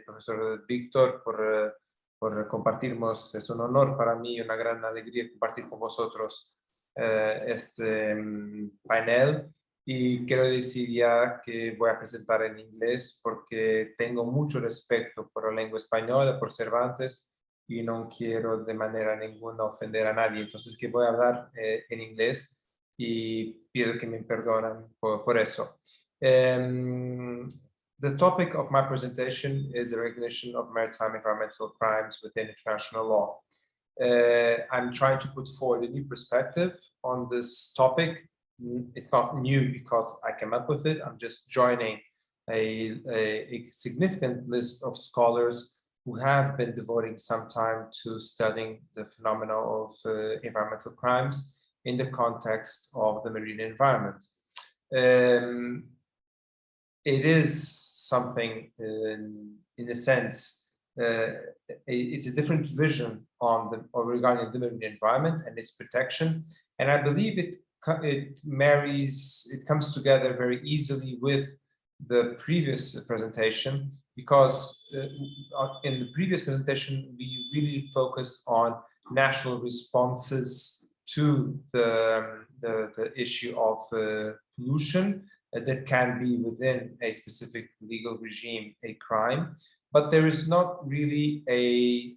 profesor Víctor por compartirnos. Es un honor para mí, una gran alegría compartir con vosotros este panel. Y quiero decir ya que voy a presentar en inglés porque tengo mucho respeto por la lengua española, por Cervantes, y no quiero de manera ninguna ofender a nadie. Entonces que voy a hablar en inglés y pido que me perdonen por eso. The topic of my presentation is the recognition of maritime environmental crimes within international law. I'm trying to put forward a new perspective on this topic. It's not new because I came up with it. I'm just joining a significant list of scholars who have been devoting some time to studying the phenomena of environmental crimes in the context of the marine environment. It is something, in a sense, it's a different vision regarding the marine environment and its protection, and I believe it comes together very easily with the previous presentation, because in the previous presentation we really focused on national responses to the issue of pollution that can be within a specific legal regime a crime, but there is not really a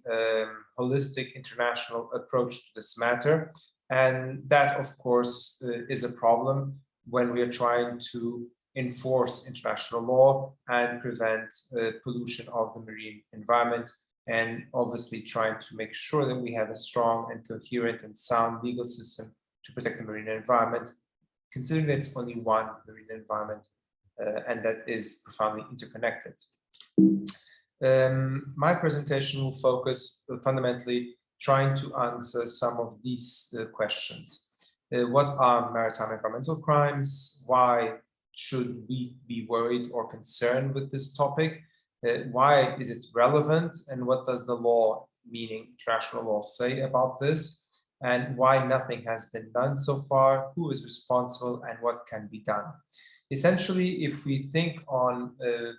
holistic international approach to this matter, and that of course is a problem when we are trying to enforce international law and prevent pollution of the marine environment, and obviously trying to make sure that we have a strong and coherent and sound legal system to protect the marine environment, considering that it's only one marine environment and that is profoundly interconnected. My presentation will focus fundamentally trying to answer some of these questions. What are maritime environmental crimes? Why should we be worried or concerned with this topic? Why is it relevant? And what does the law, meaning international law, say about this? And why nothing has been done so far? Who is responsible and what can be done? Essentially, if we think on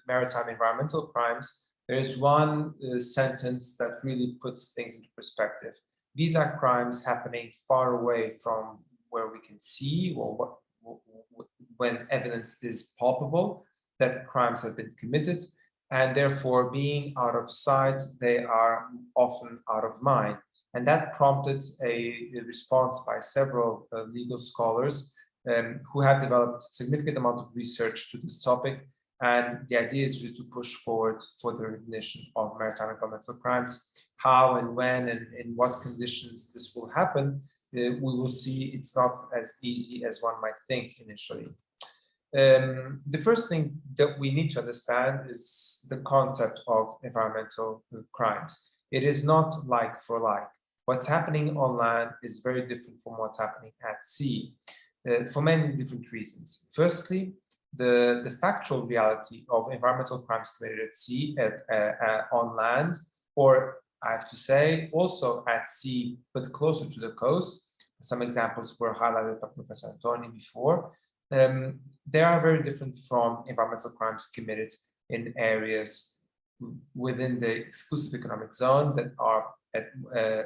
maritime environmental crimes, there is one sentence that really puts things into perspective. These are crimes happening far away from where we can see or when evidence is palpable that crimes have been committed, and therefore being out of sight, they are often out of mind. And that prompted a response by several legal scholars who have developed a significant amount of research to this topic. And the idea is really to push forward for the recognition of maritime environmental crimes. How and when and in what conditions this will happen, we will see it's not as easy as one might think initially. The first thing that we need to understand is the concept of environmental crimes. It is not like for like. What's happening on land is very different from what's happening at sea for many different reasons. Firstly, the factual reality of environmental crimes committed at sea, on land, or I have to say also at sea, but closer to the coast. Some examples were highlighted by Professor Antoni before. They are very different from environmental crimes committed in areas within the exclusive economic zone that are at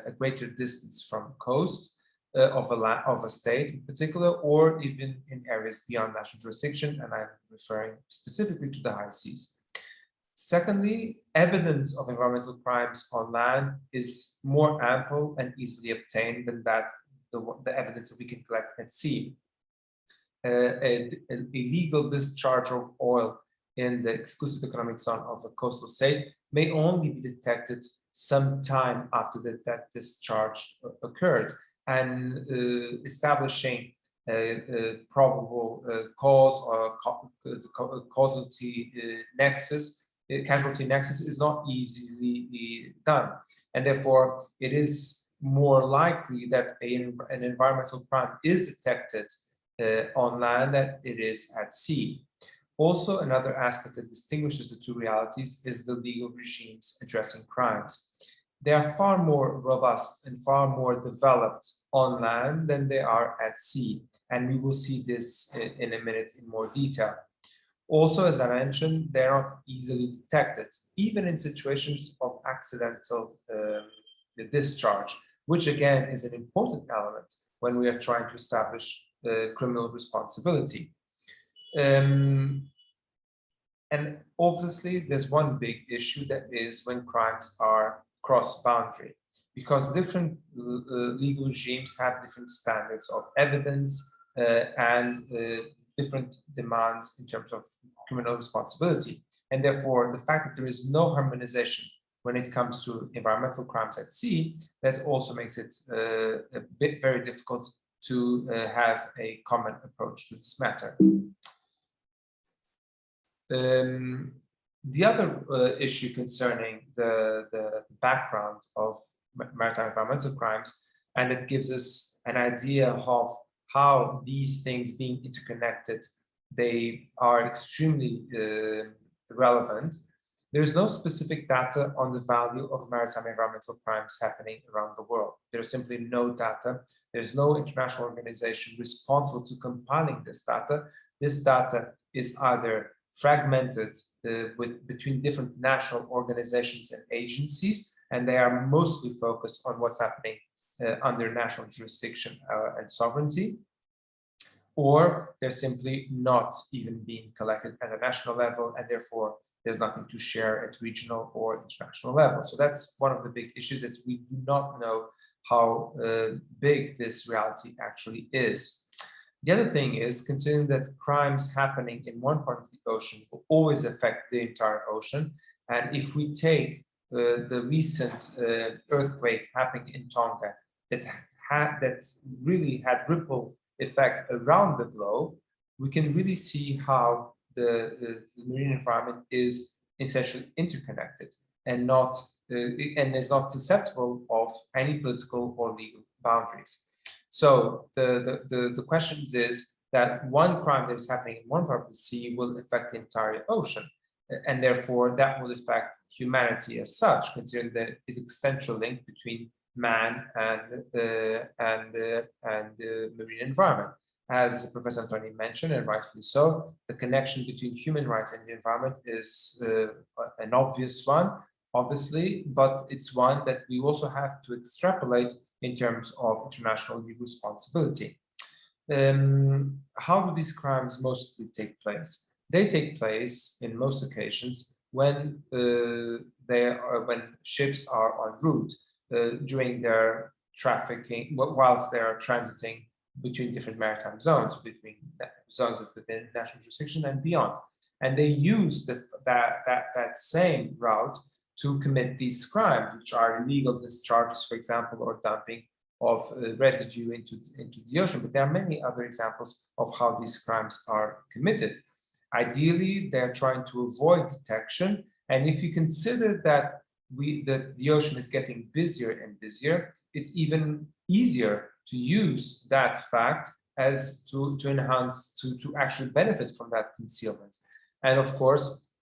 a greater distance from coast, of a state in particular, or even in areas beyond national jurisdiction, and I'm referring specifically to the high seas. Secondly, evidence of environmental crimes on land is more ample and easily obtained than the evidence that we can collect at sea. An illegal discharge of oil in the exclusive economic zone of a coastal state may only be detected some time after that discharge occurred, and establishing a probable cause or causality nexus, casualty nexus, is not easily done, and therefore it is more likely that an environmental crime is detected on land than it is at sea. Also, another aspect that distinguishes the two realities is the legal regimes addressing crimes. They are far more robust and far more developed on land than they are at sea, and we will see this in a minute in more detail. Also, as I mentioned, they are not easily detected, even in situations of accidental discharge, which again is an important element when we are trying to establish criminal responsibility. And obviously, there's one big issue, that is when crimes are cross-boundary, because different legal regimes have different standards of evidence and different demands in terms of criminal responsibility. And therefore, the fact that there is no harmonization when it comes to environmental crimes at sea, that also makes it very difficult to have a common approach to this matter. The other issue concerning the background of maritime environmental crimes, and it gives us an idea of how these things being interconnected, they are extremely relevant. There is no specific data on the value of maritime environmental crimes happening around the world. There's simply no data. There's no international organization responsible to compiling this data. This data is either fragmented between different national organizations and agencies, and they are mostly focused on what's happening under national jurisdiction and sovereignty, or they're simply not even being collected at a national level, and therefore there's nothing to share at regional or international level. So that's one of the big issues, that we do not know how big this reality actually is. The other thing is, considering that crimes happening in one part of the ocean will always affect the entire ocean, and if we take the recent earthquake happening in Tonga that really had ripple effect around the globe, we can really see how the marine environment is essentially interconnected and is not susceptible of any political or legal boundaries. So the question is that one crime that is happening in one part of the sea will affect the entire ocean, and therefore that will affect humanity as such, considering there is an existential link between man and the marine environment. As Professor Antoni mentioned, and rightfully so, the connection between human rights and the environment is an obvious one, obviously, but it's one that we also have to extrapolate in terms of international legal responsibility. How do these crimes mostly take place? They take place in most occasions when when ships are en route during their trafficking, whilst they are transiting between different maritime zones, between zones within national jurisdiction and beyond. And they use that same route to commit these crimes, which are illegal discharges, for example, or dumping of residue into the ocean. But there are many other examples of how these crimes are committed. Ideally, they're trying to avoid detection. And if you consider that the ocean is getting busier and busier, it's even easier to use that fact as to enhance, to actually benefit from that concealment. And of course,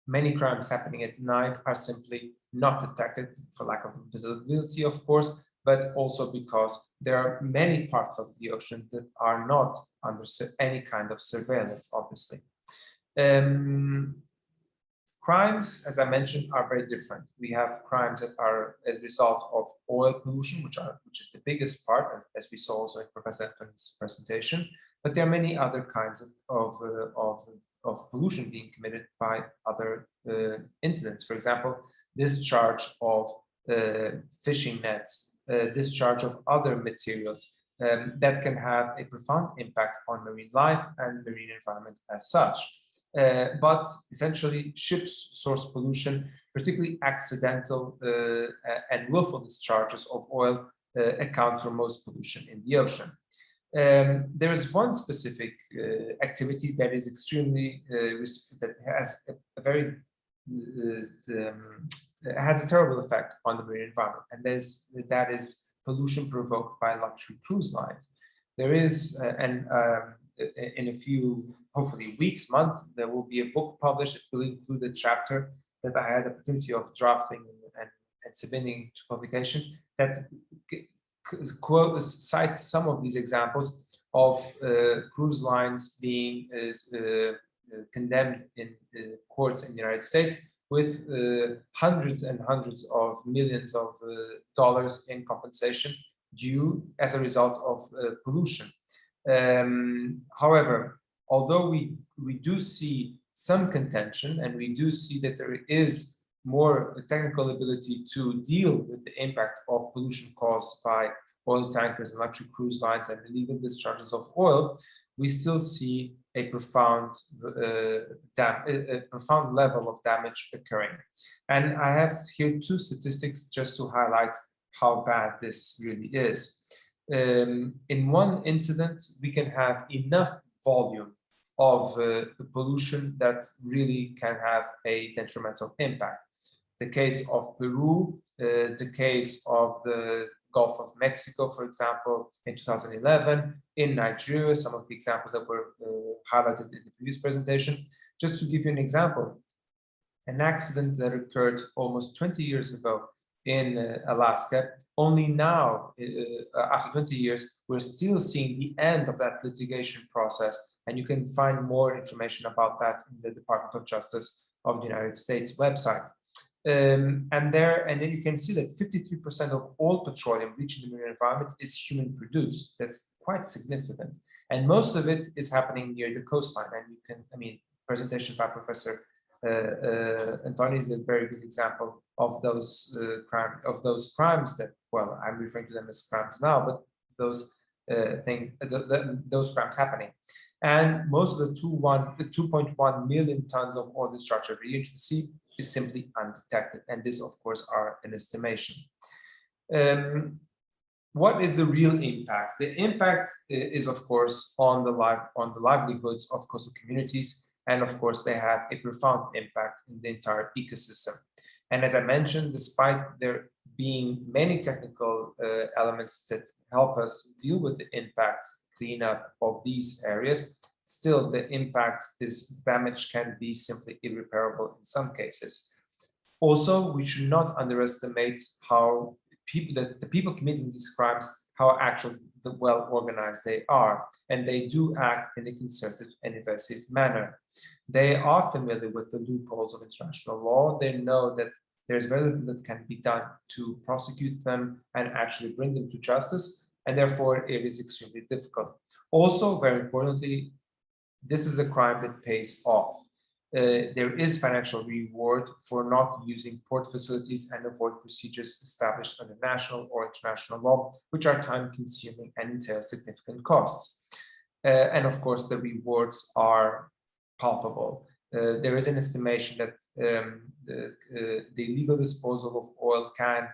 many crimes happening at night are simply not detected for lack of visibility, of course, but also because there are many parts of the ocean that are not under any kind of surveillance, obviously. Crimes, as I mentioned, are very different. We have crimes that are a result of oil pollution, which is the biggest part, as we saw also in Professor Anthony's presentation. But there are many other kinds of pollution being committed by other incidents. For example, discharge of fishing nets, discharge of other materials that can have a profound impact on marine life and marine environment as such. But essentially, ships source pollution, particularly accidental and willful discharges of oil, account for most pollution in the ocean. There is one specific activity that is extremely that has a very has a terrible effect on the marine environment, and that is pollution provoked by luxury cruise lines. There is in a few, hopefully weeks, months, there will be a book published that will include a chapter that I had the opportunity of drafting and submitting to publication that cites some of these examples of cruise lines being condemned in courts in the United States with hundreds and hundreds of millions of dollars in compensation due as a result of pollution. However, although we do see some contention and we do see that there is more technical ability to deal with the impact of pollution caused by oil tankers and luxury cruise lines and illegal discharges of oil, we still see a profound level of damage occurring. And I have here two statistics just to highlight how bad this really is. In one incident, we can have enough volume of pollution that really can have a detrimental impact. The case of Peru, the case of the Gulf of Mexico, for example, in 2011, in Nigeria, some of the examples that were highlighted in the previous presentation. Just to give you an example, an accident that occurred almost 20 years ago in Alaska, only now, after 20 years, we're still seeing the end of that litigation process, and you can find more information about that in the Department of Justice of the United States website. And then you can see that 53% of all petroleum reaching the marine environment is human produced. That's quite significant. And most of it is happening near the coastline. And you can, presentation by Professor Antoni is a very good example of those crimes that, well, I'm referring to them as crimes now, but those those crimes happening. And most of the 2.1 million tons of oil discharge every year into the sea is simply undetected. And this, of course, are an estimation. What is the real impact? The impact is, of course, on the livelihoods of coastal communities. And of course, they have a profound impact in the entire ecosystem. And as I mentioned, despite there being many technical elements that help us deal with the impact cleanup of these areas, still the impact damage can be simply irreparable in some cases. Also, we should not underestimate how the people committing these crimes, how actually well organized they are, and they do act in a concerted and invasive manner. They are familiar with the loopholes of international law. They know that there's very little that can be done to prosecute them and actually bring them to justice, and therefore it is extremely difficult. Also, very importantly, this is a crime that pays off. There is financial reward for not using port facilities and avoid procedures established under national or international law, which are time-consuming and entail significant costs. And of course, the rewards are palpable. There is an estimation that the illegal disposal of oil can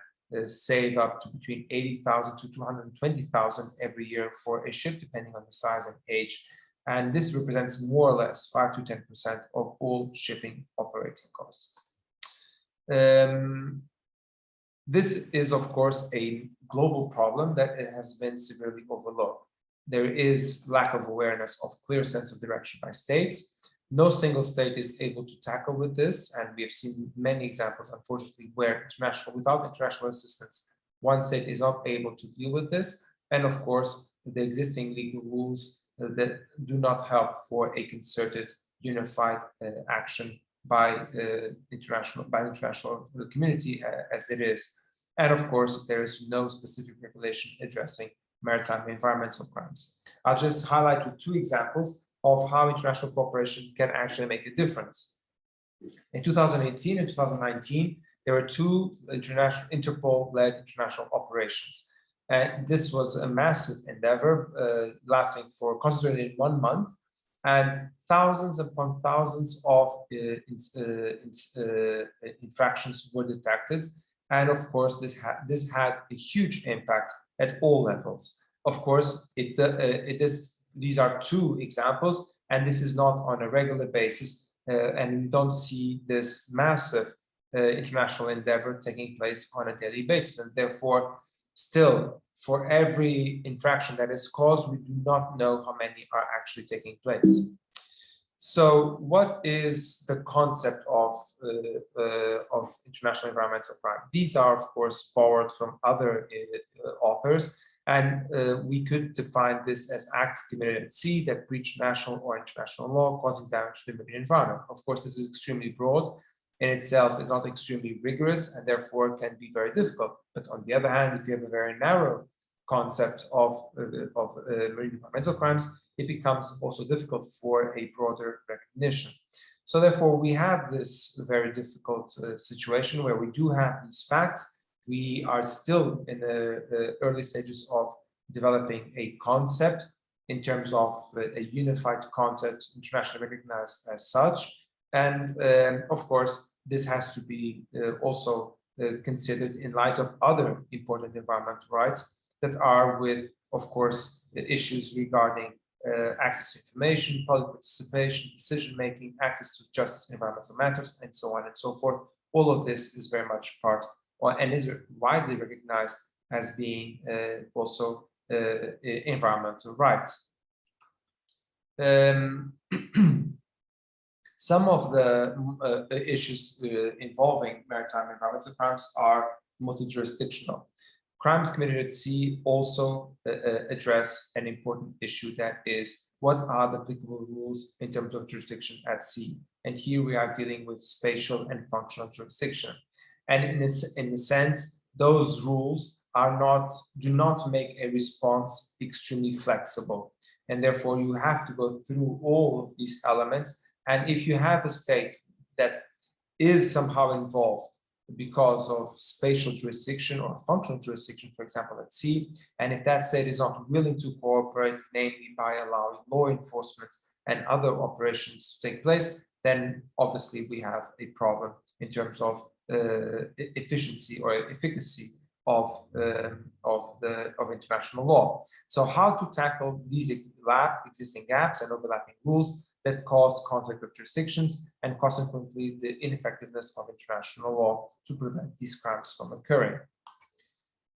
save up to between 80,000 to 220,000 every year for a ship, depending on the size and age. And this represents more or less 5 to 10% of all shipping operating costs. This is, of course, a global problem that has been severely overlooked. There is lack of awareness of clear sense of direction by states. No single state is able to tackle with this, and we have seen many examples, unfortunately, where without international assistance, one state is not able to deal with this. And of course, the existing legal rules that do not help for a concerted, unified action by the international community as it is. And of course, there is no specific regulation addressing maritime environmental crimes. I'll just highlight with 2 examples of how international cooperation can actually make a difference. In 2018 and 2019, there were 2 Interpol-led international operations. And this was a massive endeavor lasting for concentrated in 1 month, and thousands upon thousands of infractions were detected. And of course, this had a huge impact at all levels. Of course, these are 2 examples, and this is not on a regular basis, and we don't see this massive international endeavor taking place on a daily basis. And therefore, still, for every infraction that is caused, we do not know how many are actually taking place. So what is the concept of international environmental crime? These are, of course, borrowed from other authors, and we could define this as acts committed at sea that breach national or international law, causing damage to the marine environment. Of course, this is extremely broad in itself, is not extremely rigorous, and therefore can be very difficult. But on the other hand, if you have a very narrow concept of marine environmental crimes, it becomes also difficult for a broader recognition. So therefore, we have this very difficult situation where we do have these facts. We are still in the early stages of developing a concept in terms of a unified concept, internationally recognized as such. And of course, this has to be also considered in light of other important environmental rights that are with, of course, issues regarding access to information, public participation, decision-making, access to justice in environmental matters, and so on and so forth. All of this is very much part and is widely recognized as being also environmental rights. Some of the issues involving maritime environmental crimes are multi-jurisdictional. Crimes committed at sea also address an important issue, that is, what are the applicable rules in terms of jurisdiction at sea? And here we are dealing with spatial and functional jurisdiction. And in a sense, those rules do not make a response extremely flexible. And therefore, you have to go through all of these elements. And if you have a state that is somehow involved because of spatial jurisdiction or functional jurisdiction, for example, at sea, and if that state is not willing to cooperate, namely by allowing law enforcement and other operations to take place, then obviously we have a problem in terms of efficiency or efficacy of international law. So how to tackle these existing gaps and overlapping rules that cause conflict of jurisdictions and consequently the ineffectiveness of international law to prevent these crimes from occurring.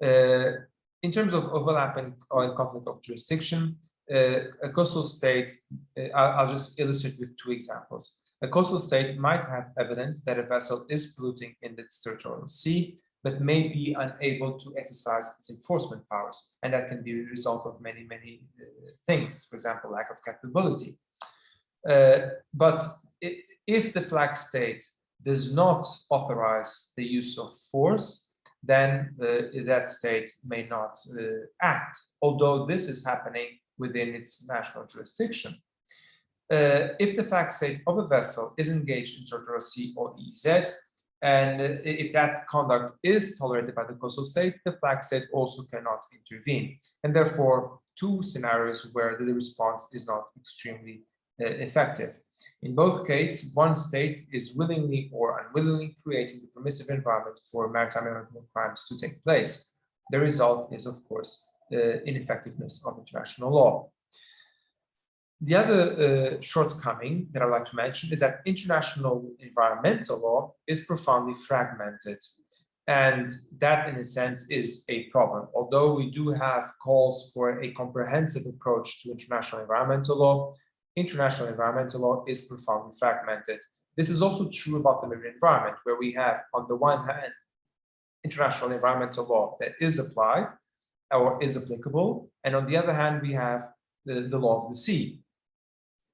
In terms of overlapping or conflict of jurisdiction, a coastal state, I'll just illustrate with 2 examples. A coastal state might have evidence that a vessel is polluting in its territorial sea, but may be unable to exercise its enforcement powers. And that can be a result of many, many things, for example, lack of capability. But if the flag state does not authorize the use of force, then that state may not act, although this is happening within its national jurisdiction. If the flag state of a vessel is engaged in territorial sea or EEZ, and if that conduct is tolerated by the coastal state, the flag state also cannot intervene. And therefore, 2 scenarios where the response is not extremely effective. In both cases, one state is willingly or unwillingly creating the permissive environment for maritime environmental crimes to take place. The result is, of course, ineffectiveness of international law. The other shortcoming that I'd like to mention is that international environmental law is profoundly fragmented. And that, in a sense, is a problem. Although we do have calls for a comprehensive approach to international environmental law is profoundly fragmented. This is also true about the marine environment, where we have, on the one hand, international environmental law that is applied or is applicable, and on the other hand, we have the law of the sea.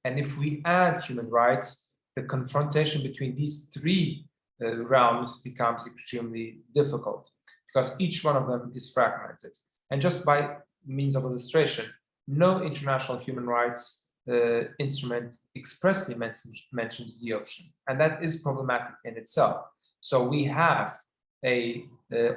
And if we add human rights, the confrontation between these three realms becomes extremely difficult because each one of them is fragmented. And just by means of illustration, no international human rights instrument expressly mentions the ocean, and that is problematic in itself. So we have a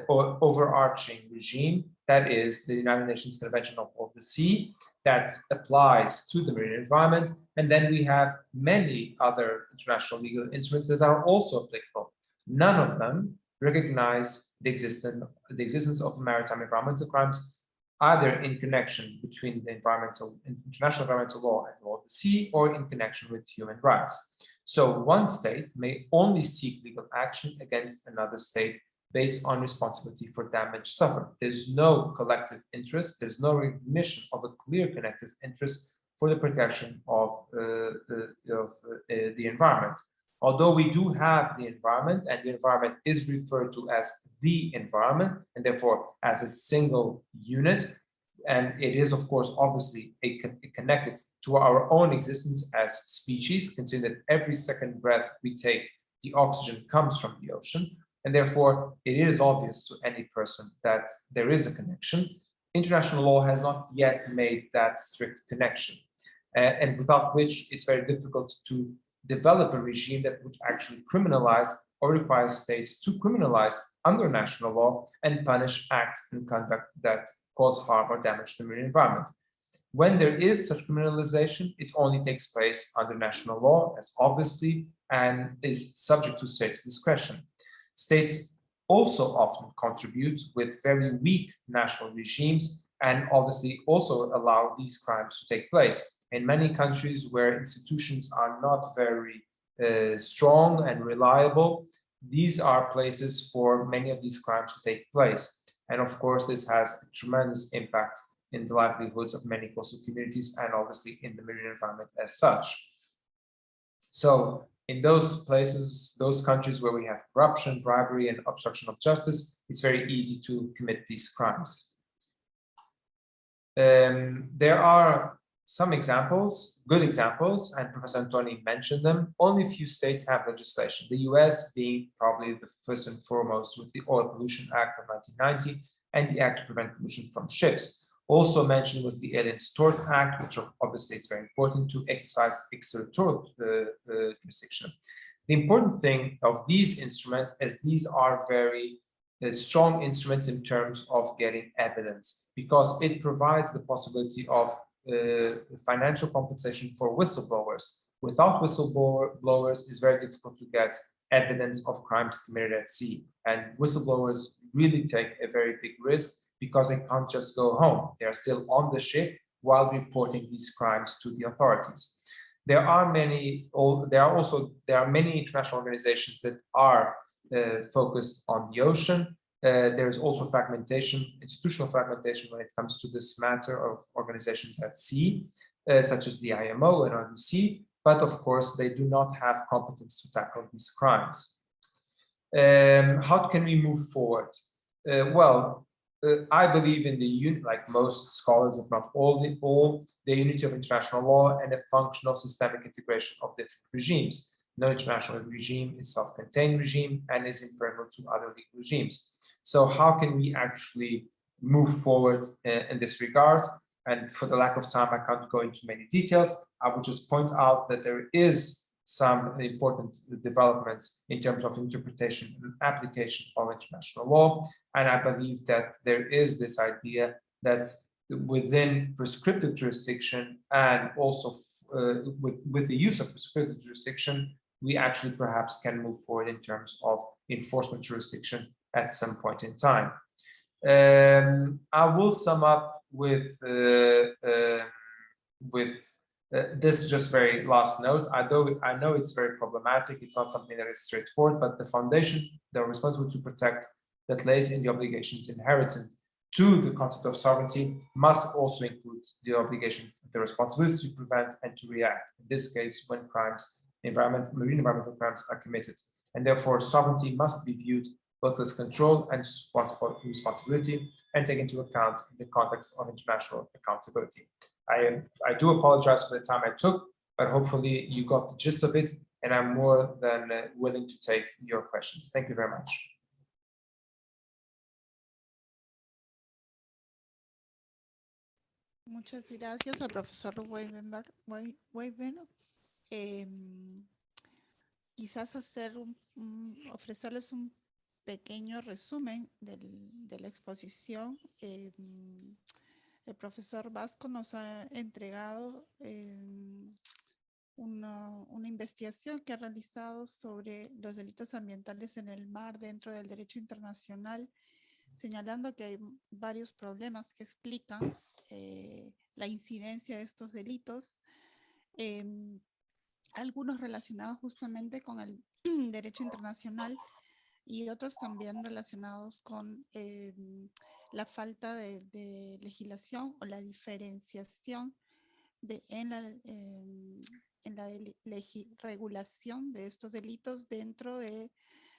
overarching regime, that is the United Nations Convention of the Sea, that applies to the marine environment, and then we have many other international legal instruments that are also applicable. None of them recognize the existence of maritime environmental crimes, either in connection between the international environmental law and law of the sea, or in connection with human rights. So one state may only seek legal action against another state based on responsibility for damage suffered. There's no collective interest, there's no recognition of a clear connective interest for the protection of the environment. Although we do have the environment, and the environment is referred to as the environment, and therefore as a single unit, and it is, of course, obviously connected to our own existence as species, considering that every second breath we take, the oxygen comes from the ocean, and therefore it is obvious to any person that there is a connection. International law has not yet made that strict connection, and without which it's very difficult to develop a regime that would actually criminalize or require states to criminalize under national law and punish acts and conduct that cause harm or damage to the marine environment. When there is such criminalization, it only takes place under national law, as obviously, and is subject to states' discretion. States also often contribute with very weak national regimes and obviously also allow these crimes to take place. In many countries where institutions are not very strong and reliable, these are places for many of these crimes to take place. And of course, this has a tremendous impact in the livelihoods of many coastal communities and obviously in the marine environment as such. So in those places, those countries where we have corruption, bribery, and obstruction of justice, it's very easy to commit these crimes. There are some examples, good examples, and Professor Antoni mentioned them. Only a few states have legislation, the US being probably the first and foremost with the Oil Pollution Act of 1990 and the Act to Prevent Pollution from Ships. Also mentioned was the Aliens Tort Act, which obviously is very important to exercise extraterritorial jurisdiction. The important thing of these instruments is these are very strong instruments in terms of getting evidence, because it provides the possibility of financial compensation for whistleblowers. Without whistleblowers, it's very difficult to get evidence of crimes committed at sea. And whistleblowers really take a very big risk because they can't just go home. They are still on the ship while reporting these crimes to the authorities. There are many international organizations that are focused on the ocean. There's also fragmentation, institutional fragmentation when it comes to this matter of organizations at sea, such as the IMO and RDC, but of course they do not have competence to tackle these crimes. How can we move forward? I believe in the like most scholars, if not all, the unity of international law and a functional systemic integration of different regimes. No international regime is self-contained regime and is impermeable to other legal regimes. So how can we actually move forward in this regard? And for the lack of time, I can't go into many details. I will just point out that there is some important developments in terms of interpretation and application of international law. And I believe that there is this idea that within prescriptive jurisdiction and also with the use of prescriptive jurisdiction, we actually perhaps can move forward in terms of enforcement jurisdiction at some point in time. I will sum up with this just very last note. I know it's very problematic. It's not something that is straightforward, but the foundation, the responsibility to protect that lays in the obligations inherent to the concept of sovereignty must also include the obligation, the responsibility to prevent and to react. In this case, when crimes, marine environmental crimes are committed. And therefore, sovereignty must be viewed both as control and responsibility and take into account in the context of international accountability. I do apologize for the time I took, but hopefully you got the gist of it. and I'm more than willing to take your questions. Thank you very much. Muchas gracias al profesor Weibenberg. Quizás ofrecerles un pequeño resumen de la exposición. El profesor Vasco nos ha entregado una investigación que ha realizado sobre los delitos ambientales en el mar dentro del derecho internacional, señalando que hay varios problemas que explican la incidencia de estos delitos, algunos relacionados justamente con el derecho internacional y otros también relacionados con la falta de legislación o la diferenciación en la regulación de estos delitos dentro de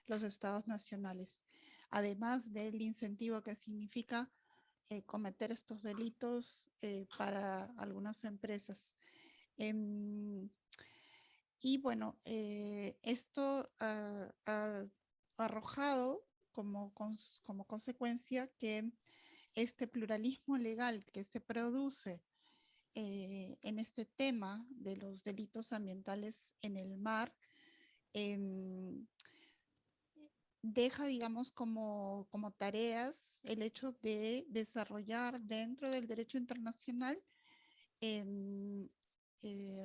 los estados nacionales, además del incentivo que significa cometer estos delitos para algunas empresas. Y bueno, esto ha arrojado como consecuencia que este pluralismo legal que se produce en este tema de los delitos ambientales en el mar deja, digamos, como tareas el hecho de desarrollar dentro del derecho internacional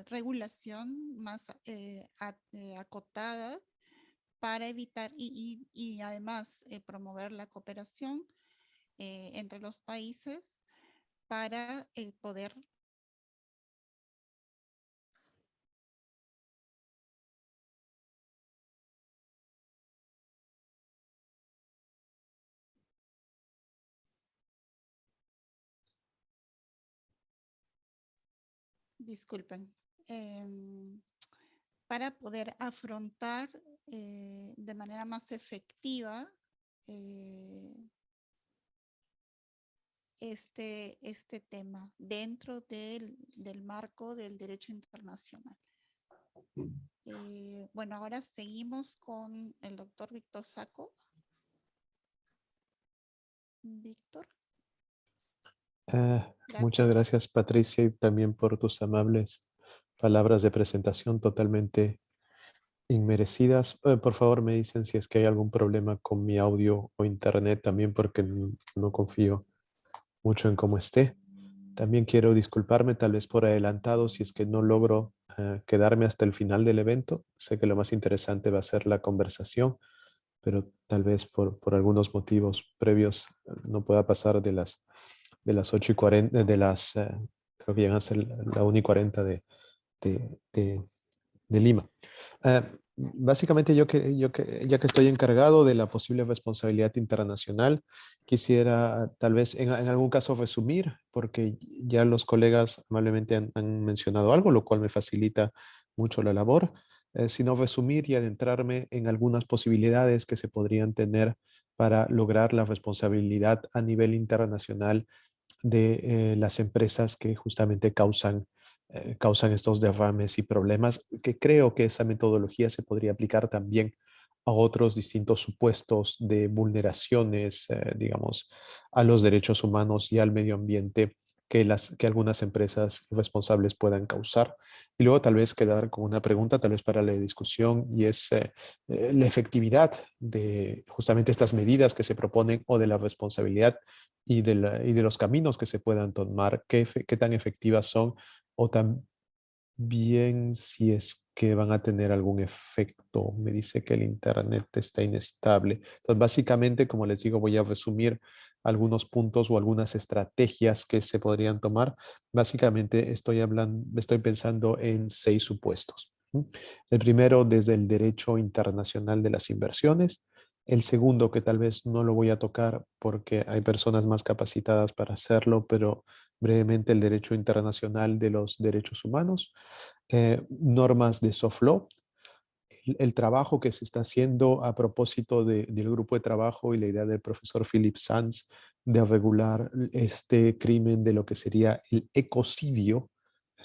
regulación más acotada para evitar y además promover la cooperación entre los países para poder disculpen, para poder afrontar de manera más efectiva este tema dentro del marco del derecho internacional. Bueno, ahora seguimos con el doctor Víctor Sacco. Víctor. Muchas gracias, Patricia, y también por tus amables palabras de presentación totalmente inmerecidas. Por favor, me dicen si es que hay algún problema con mi audio o internet también, porque no confío mucho en cómo esté. También quiero disculparme tal vez por adelantado si es que no logro quedarme hasta el final del evento. Sé que lo más interesante va a ser la conversación, pero tal vez por algunos motivos previos no pueda pasar de las 8:40, creo que llegan a ser la 1:40 de Lima. Básicamente ya que estoy encargado de la posible responsabilidad internacional, quisiera tal vez en algún caso resumir, porque ya los colegas amablemente han mencionado algo, lo cual me facilita mucho la labor, sino resumir y adentrarme en algunas posibilidades que se podrían tener para lograr la responsabilidad a nivel internacional de las empresas que justamente causan estos derrames y problemas, que creo que esa metodología se podría aplicar también a otros distintos supuestos de vulneraciones, digamos, a los derechos humanos y al medio ambiente que algunas empresas responsables puedan causar. Y luego tal vez quedar con una pregunta, tal vez para la discusión, y es la efectividad de justamente estas medidas que se proponen o de la responsabilidad y de los caminos que se puedan tomar, qué tan efectivas son o también si es que van a tener algún efecto. Me dice que el internet está inestable. Entonces, básicamente, como les digo, voy a resumir algunos puntos o algunas estrategias que se podrían tomar. Básicamente, estoy pensando en 6 supuestos. El primero, desde el derecho internacional de las inversiones. El segundo, que tal vez no lo voy a tocar porque hay personas más capacitadas para hacerlo, pero brevemente el derecho internacional de los derechos humanos, normas de soft law, el trabajo que se está haciendo a propósito del grupo de trabajo y la idea del profesor Philip Sands de regular este crimen de lo que sería el ecocidio,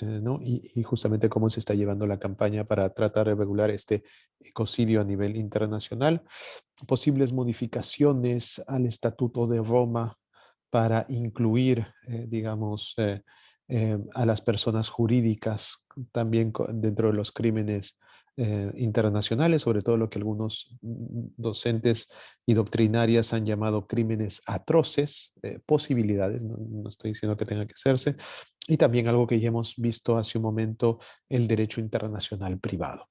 ¿no? Y justamente cómo se está llevando la campaña para tratar de regular este ecocidio a nivel internacional. Posibles modificaciones al Estatuto de Roma para incluir, digamos, a las personas jurídicas también dentro de los crímenes internacionales, sobre todo lo que algunos docentes y doctrinarias han llamado crímenes atroces, posibilidades, no estoy diciendo que tenga que hacerse, y también algo que ya hemos visto hace un momento, el derecho internacional privado.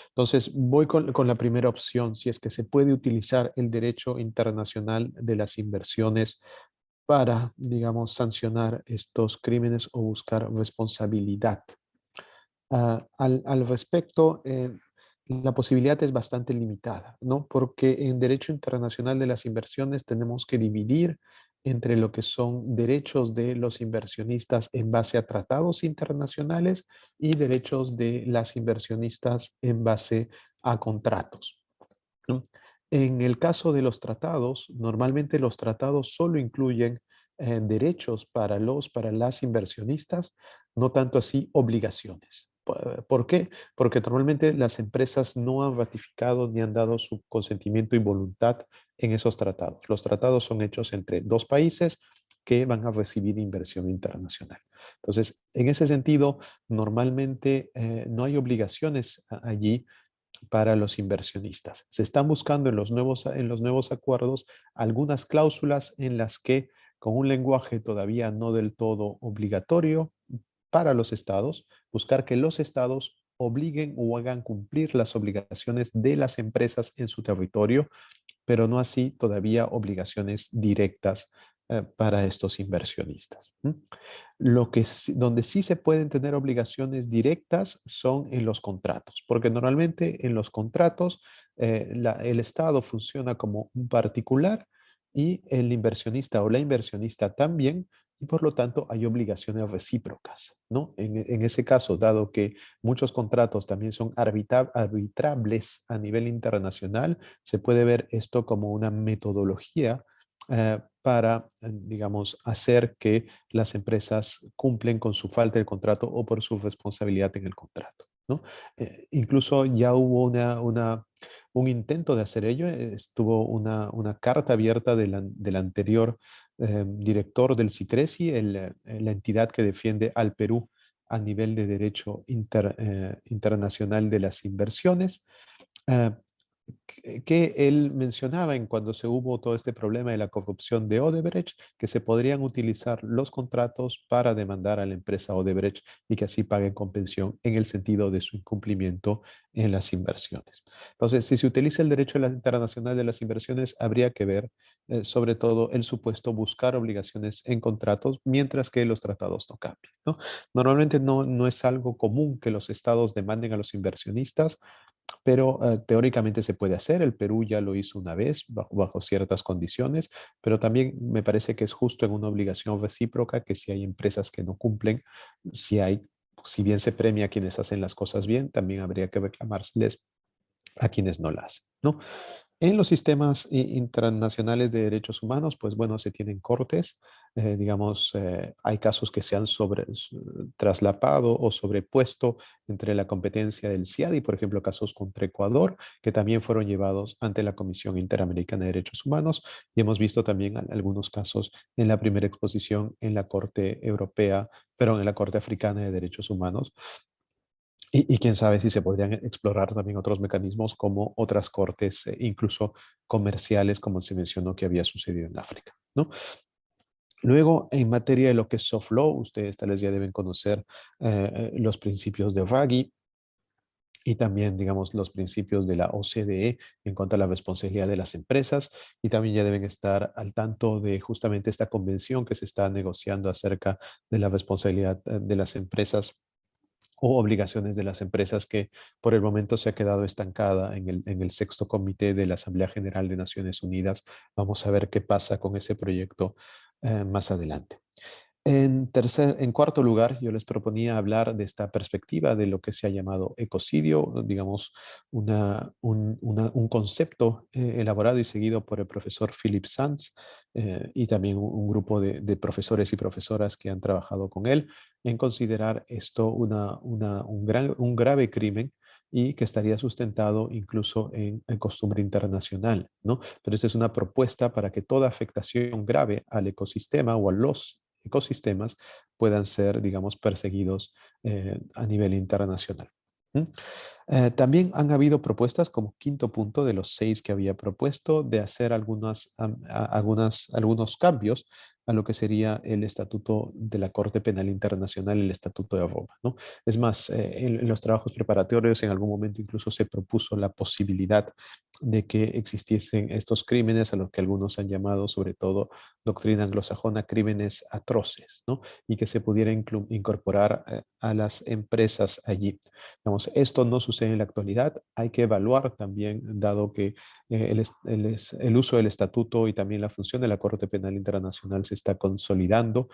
Entonces, voy con la primera opción, si es que se puede utilizar el derecho internacional de las inversiones para, digamos, sancionar estos crímenes o buscar responsabilidad. Al respecto, la posibilidad es bastante limitada, ¿no? Porque en derecho internacional de las inversiones tenemos que dividir entre lo que son derechos de los inversionistas en base a tratados internacionales y derechos de las inversionistas en base a contratos, ¿no? En el caso de los tratados, normalmente los tratados solo incluyen derechos para las inversionistas, no tanto así obligaciones. ¿Por qué? Porque normalmente las empresas no han ratificado ni han dado su consentimiento y voluntad en esos tratados. Los tratados son hechos entre dos países que van a recibir inversión internacional. Entonces, en ese sentido, normalmente no hay obligaciones allí para los inversionistas. Se están buscando en los nuevos acuerdos algunas cláusulas en las que, con un lenguaje todavía no del todo obligatorio para los estados, buscar que los estados obliguen o hagan cumplir las obligaciones de las empresas en su territorio, pero no así todavía obligaciones directas para estos inversionistas. Donde sí se pueden tener obligaciones directas son en los contratos, porque normalmente en los contratos el Estado funciona como un particular y el inversionista o la inversionista también, y por lo tanto hay obligaciones recíprocas, ¿no? En ese caso, dado que muchos contratos también son arbitrables a nivel internacional, se puede ver esto como una metodología para, digamos, hacer que las empresas cumplen con su falta de contrato o por su responsabilidad en el contrato, ¿no? Incluso ya hubo un intento de hacer ello. Estuvo una carta abierta del anterior director del SICRESI, la entidad que defiende al Perú a nivel de derecho internacional de las inversiones, que él mencionaba en cuando se hubo todo este problema de la corrupción de Odebrecht, que se podrían utilizar los contratos para demandar a la empresa Odebrecht y que así paguen compensación en el sentido de su incumplimiento en las inversiones. Entonces, si se utiliza el derecho internacional de las inversiones, habría que ver sobre todo el supuesto buscar obligaciones en contratos, mientras que los tratados no cambien, ¿no? Normalmente no es algo común que los estados demanden a los inversionistas, pero teóricamente se puede hacer. El Perú ya lo hizo una vez bajo ciertas condiciones, pero también me parece que es justo en una obligación recíproca que si hay empresas que no cumplen, si bien se premia a quienes hacen las cosas bien, también habría que reclamárseles a quienes no las hacen, ¿no? En los sistemas internacionales de derechos humanos, pues bueno, se tienen cortes, digamos, hay casos que se han traslapado o sobrepuesto entre la competencia del CIADI, por ejemplo, casos contra Ecuador, que también fueron llevados ante la Comisión Interamericana de Derechos Humanos, y hemos visto también algunos casos en la primera exposición en la Corte Europea, pero en la Corte Africana de Derechos Humanos. Y quién sabe si se podrían explorar también otros mecanismos como otras cortes, incluso comerciales, como se mencionó que había sucedido en África, ¿no? Luego, en materia de lo que es soft law, ustedes tal vez ya deben conocer los principios de Ruggie y también, digamos, los principios de la OCDE en cuanto a la responsabilidad de las empresas, y también ya deben estar al tanto de justamente esta convención que se está negociando acerca de la responsabilidad de las empresas o obligaciones de las empresas, que por el momento se ha quedado estancada en el sexto comité de la Asamblea General de Naciones Unidas. Vamos a ver qué pasa con ese proyecto más adelante. En cuarto lugar, yo les proponía hablar de esta perspectiva de lo que se ha llamado ecocidio, digamos, un concepto elaborado y seguido por el profesor Philip Sands y también un grupo de profesores y profesoras que han trabajado con él en considerar esto un grave crimen y que estaría sustentado incluso en costumbre internacional, ¿no? Pero esta es una propuesta para que toda afectación grave al ecosistema o a los ecosistemas puedan ser, digamos, perseguidos a nivel internacional. ¿Mm? También han habido propuestas como quinto punto de los 6 que había propuesto de hacer algunos cambios a lo que sería el Estatuto de la Corte Penal Internacional, el Estatuto de Roma, ¿no? Es más, en los trabajos preparatorios en algún momento incluso se propuso la posibilidad de que existiesen estos crímenes a los que algunos han llamado, sobre todo doctrina anglosajona, crímenes atroces, ¿no? Y que se pudiera incorporar a las empresas allí. Digamos, esto no sucede en la actualidad. Hay que evaluar también, dado que el uso del estatuto y también la función de la Corte Penal Internacional se está consolidando,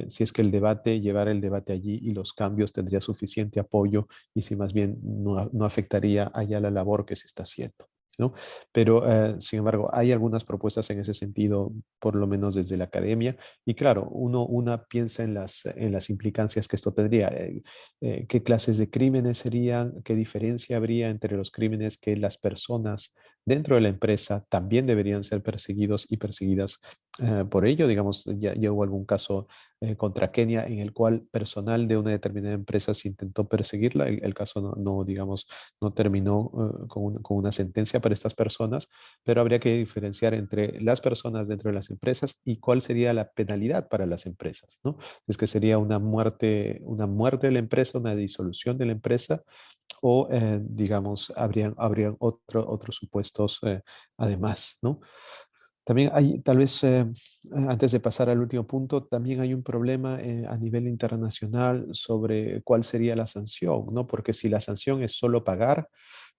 si es que llevar el debate allí y los cambios tendría suficiente apoyo y si más bien no afectaría allá la labor que se está haciendo, ¿no? Pero, sin embargo, hay algunas propuestas en ese sentido, por lo menos desde la academia. Y claro, una piensa en las implicancias que esto tendría. ¿Qué clases de crímenes serían? ¿Qué diferencia habría entre los crímenes que las personas dentro de la empresa también deberían ser perseguidos y perseguidas por ello? Digamos, ya hubo algún caso contra Kenia en el cual personal de una determinada empresa se intentó perseguirla. El caso digamos, no terminó con una sentencia para estas personas, pero habría que diferenciar entre las personas dentro de las empresas y cuál sería la penalidad para las empresas, ¿no? Es que sería una muerte de la empresa, una disolución de la empresa, o digamos, habrían otros supuestos además, ¿no? También hay, tal vez, antes de pasar al último punto, también hay un problema a nivel internacional sobre cuál sería la sanción, ¿no? Porque si la sanción es solo pagar,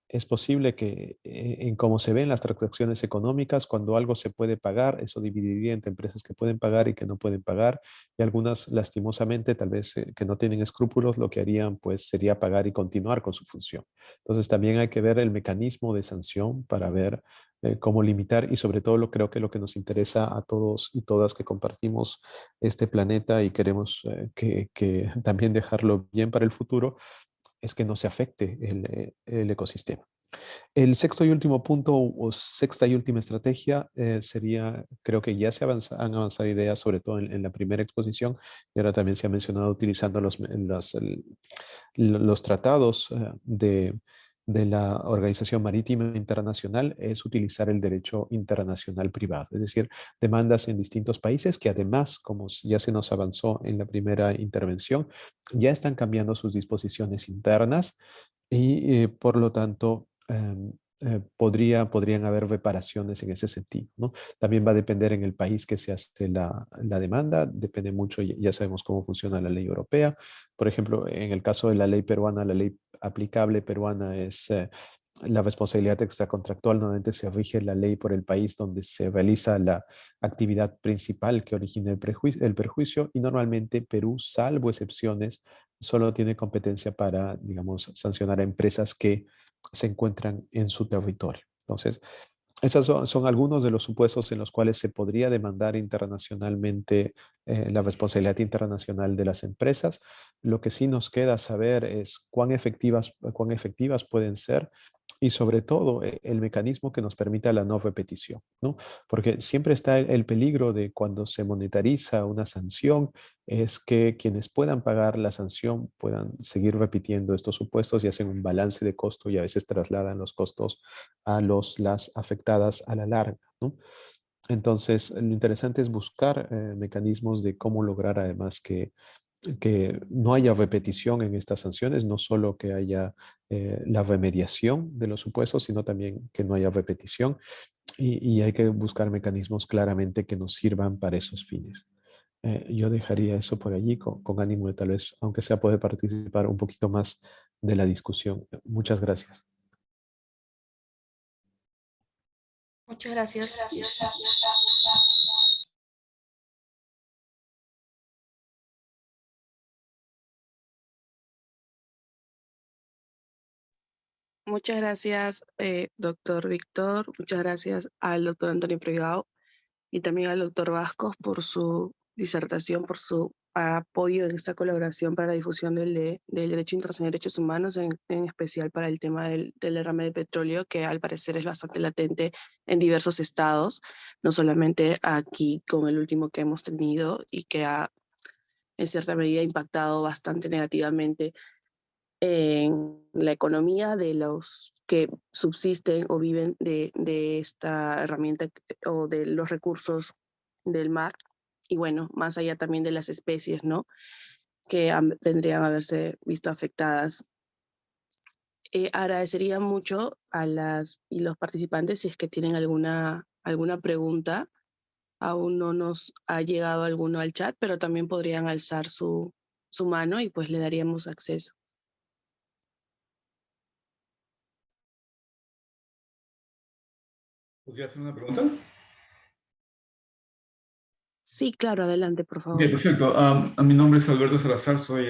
es posible que en cómo se ven las transacciones económicas, cuando algo se puede pagar, eso dividiría entre empresas que pueden pagar y que no pueden pagar, y algunas lastimosamente, tal vez que no tienen escrúpulos, lo que harían pues sería pagar y continuar con su función. Entonces también hay que ver el mecanismo de sanción para ver cómo limitar y sobre todo creo que lo que nos interesa a todos y todas que compartimos este planeta y queremos que también dejarlo bien para el futuro, es que no se afecte el ecosistema. El sexto y último punto o sexta y última estrategia sería, creo que ya han avanzado ideas, sobre todo en la primera exposición, y ahora también se ha mencionado utilizando los tratados de la Organización Marítima Internacional, es utilizar el derecho internacional privado, es decir, demandas en distintos países que además, como ya se nos avanzó en la primera intervención, ya están cambiando sus disposiciones internas y por lo tanto podrían haber reparaciones en ese sentido, ¿no? También va a depender en el país que se hace la demanda, depende mucho, ya sabemos cómo funciona la ley europea. Por ejemplo, en el caso de la ley peruana, la ley aplicable peruana es la responsabilidad extracontractual. Normalmente se rige la ley por el país donde se realiza la actividad principal que origina el perjuicio, y normalmente Perú, salvo excepciones, solo tiene competencia para, digamos, sancionar a empresas que se encuentran en su territorio. Entonces, esos son algunos de los supuestos en los cuales se podría demandar internacionalmente la responsabilidad internacional de las empresas. Lo que sí nos queda saber es cuán efectivas pueden ser y sobre todo el mecanismo que nos permita la no repetición, ¿no? Porque siempre está el peligro de cuando se monetariza una sanción, es que quienes puedan pagar la sanción puedan seguir repitiendo estos supuestos y hacen un balance de costo y a veces trasladan los costos a las afectadas a la larga, ¿no? Entonces, lo interesante es buscar mecanismos de cómo lograr además que no haya repetición en estas sanciones, no solo que haya la remediación de los supuestos, sino también que no haya repetición y hay que buscar mecanismos claramente que nos sirvan para esos fines. Yo dejaría eso por allí con ánimo de tal vez, aunque sea poder participar un poquito más de la discusión. Muchas gracias. Muchas gracias. Muchas gracias, doctor Víctor. Muchas gracias al doctor Antonio Privado y también al doctor Vascos por su disertación, por su apoyo en esta colaboración para la difusión del derecho internacional de derechos humanos, en especial para el tema del derrame de petróleo, que al parecer es bastante latente en diversos estados, no solamente aquí con el último que hemos tenido y que ha en cierta medida impactado bastante negativamente en la economía de los que subsisten o viven de esta herramienta o de los recursos del mar. Y bueno, más allá también de las especies, ¿no? Que tendrían a haberse visto afectadas. Agradecería mucho a las y los participantes si es que tienen alguna pregunta. Aún no nos ha llegado alguno al chat, pero también podrían alzar su mano y pues le daríamos acceso. ¿Podría hacer una pregunta? Sí, claro, adelante, por favor. Ok, perfecto. Mi nombre es Alberto Salazar, soy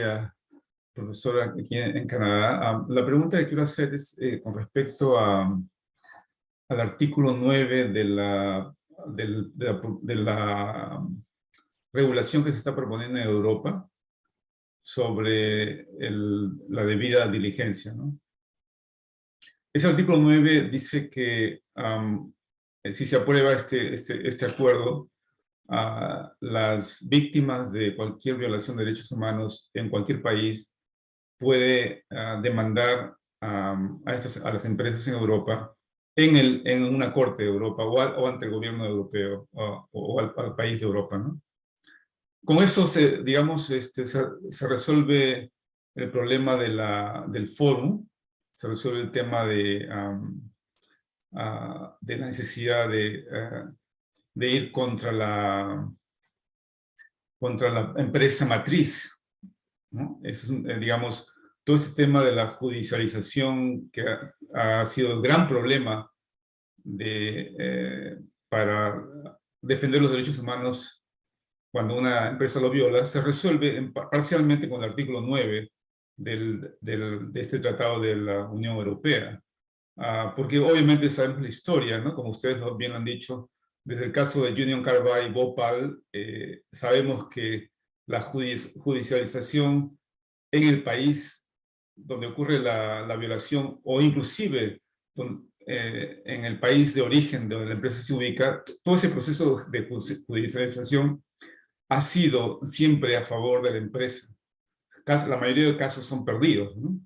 profesor aquí en Canadá. La pregunta que quiero hacer es con respecto al artículo 9 de la regulación que se está proponiendo en Europa sobre la debida diligencia, ¿no? Ese artículo 9 dice que si se aprueba este acuerdo, las víctimas de cualquier violación de derechos humanos en cualquier país puede demandar a las empresas en Europa en una corte de Europa o ante el gobierno europeo o al país de Europa, ¿no? Con eso, digamos, se resuelve el problema del fórum, se resuelve el tema de la necesidad de ir contra la empresa matriz, ¿no? Es, digamos, todo este tema de la judicialización que ha sido el gran problema para defender los derechos humanos cuando una empresa lo viola, se resuelve parcialmente con el artículo 9 de este tratado de la Unión Europea. Porque obviamente sabemos la historia, ¿no? Como ustedes bien han dicho, desde el caso de Union Carbide y Bhopal, sabemos que la judicialización en el país donde ocurre la violación, o inclusive en el país de origen donde la empresa se ubica, todo ese proceso de judicialización ha sido siempre a favor de la empresa. La mayoría de casos son perdidos, ¿no?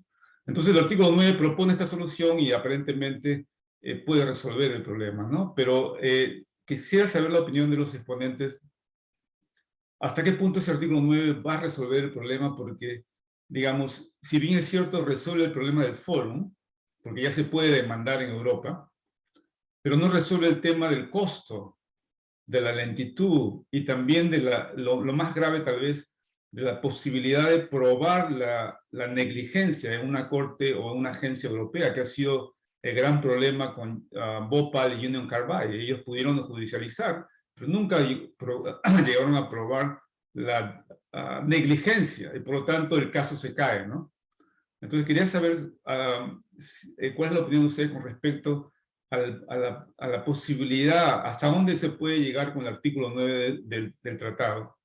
Entonces el artículo 9 propone esta solución y aparentemente puede resolver el problema, ¿no? Pero quisiera saber la opinión de los exponentes. ¿Hasta qué punto ese artículo 9 va a resolver el problema? Porque, digamos, si bien es cierto, resuelve el problema del fórum, porque ya se puede demandar en Europa, pero no resuelve el tema del costo, de la lentitud y también de lo más grave tal vez, de la posibilidad de probar la negligencia en una corte o en una agencia europea, que ha sido el gran problema con Bhopal y Union Carbide. Ellos pudieron judicializar, pero nunca llegaron a probar la negligencia, y por lo tanto el caso se cae, ¿no? Entonces quería saber cuál es la opinión de ustedes con respecto a la posibilidad, hasta dónde se puede llegar con el artículo 9 del tratado.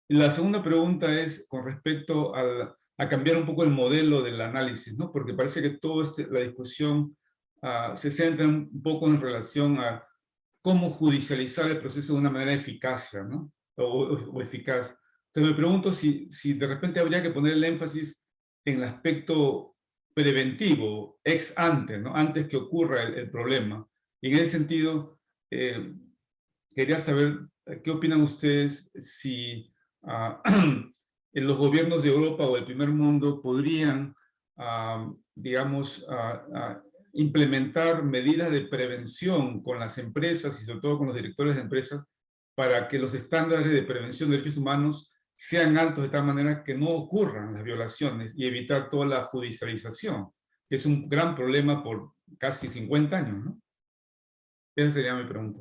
Y la segunda pregunta es con respecto a cambiar un poco el modelo del análisis, ¿no? Porque parece que toda la discusión se centra un poco en relación a cómo judicializar el proceso de una manera eficaz, ¿no? O eficaz. Entonces me pregunto si de repente habría que poner el énfasis en el aspecto preventivo, ex ante, ¿no? Antes que ocurra el problema. Y en ese sentido, quería saber qué opinan ustedes si en los gobiernos de Europa o del primer mundo podrían, digamos, implementar medidas de prevención con las empresas y sobre todo con los directores de empresas para que los estándares de prevención de derechos humanos sean altos de tal manera que no ocurran las violaciones y evitar toda la judicialización, que es un gran problema por casi 50 años, ¿no? Esa sería mi pregunta.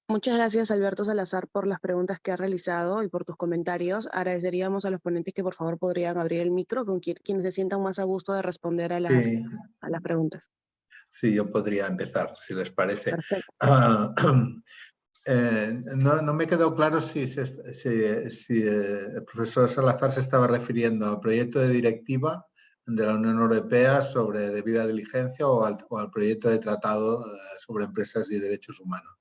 Muchas gracias, Alberto Salazar, por las preguntas que has realizado y por tus comentarios. Agradeceríamos a los ponentes que por favor podrían abrir el micro con quienes se sientan más a gusto de responder a las preguntas. Sí, yo podría empezar, si les parece. Perfecto. No me quedó claro si el profesor Salazar se estaba refiriendo al proyecto de directiva de la Unión Europea sobre debida diligencia o al proyecto de tratado sobre empresas y derechos humanos.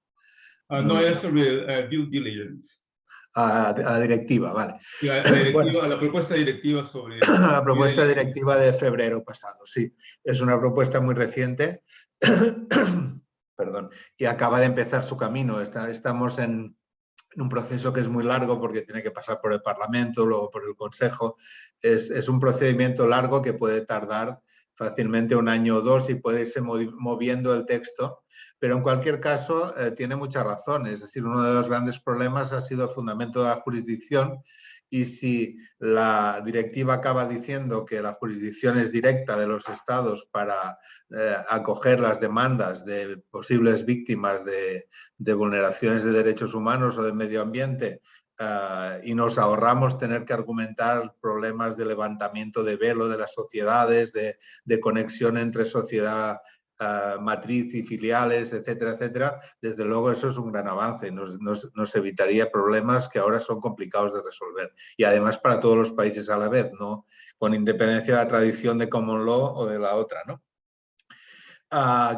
No, es sobre due diligence. A directiva, vale. A la propuesta directiva sobre... La propuesta directiva de febrero pasado, sí. Es una propuesta muy reciente. Perdón. Y acaba de empezar su camino. Estamos en un proceso que es muy largo porque tiene que pasar por el Parlamento, luego por el Consejo. Es un procedimiento largo que puede tardar fácilmente 1 año o 2 y puede irse moviendo el texto, pero en cualquier caso tiene mucha razón. Es decir, uno de los grandes problemas ha sido el fundamento de la jurisdicción, y si la directiva acaba diciendo que la jurisdicción es directa de los estados para acoger las demandas de posibles víctimas de vulneraciones de derechos humanos o de medio ambiente, y nos ahorramos tener que argumentar problemas de levantamiento de velo de las sociedades, de conexión entre sociedad matriz y filiales, etcétera, etcétera, desde luego eso es un gran avance. Nos evitaría problemas que ahora son complicados de resolver. Y además para todos los países a la vez, ¿no? Con independencia de la tradición de common law o de la otra, ¿no?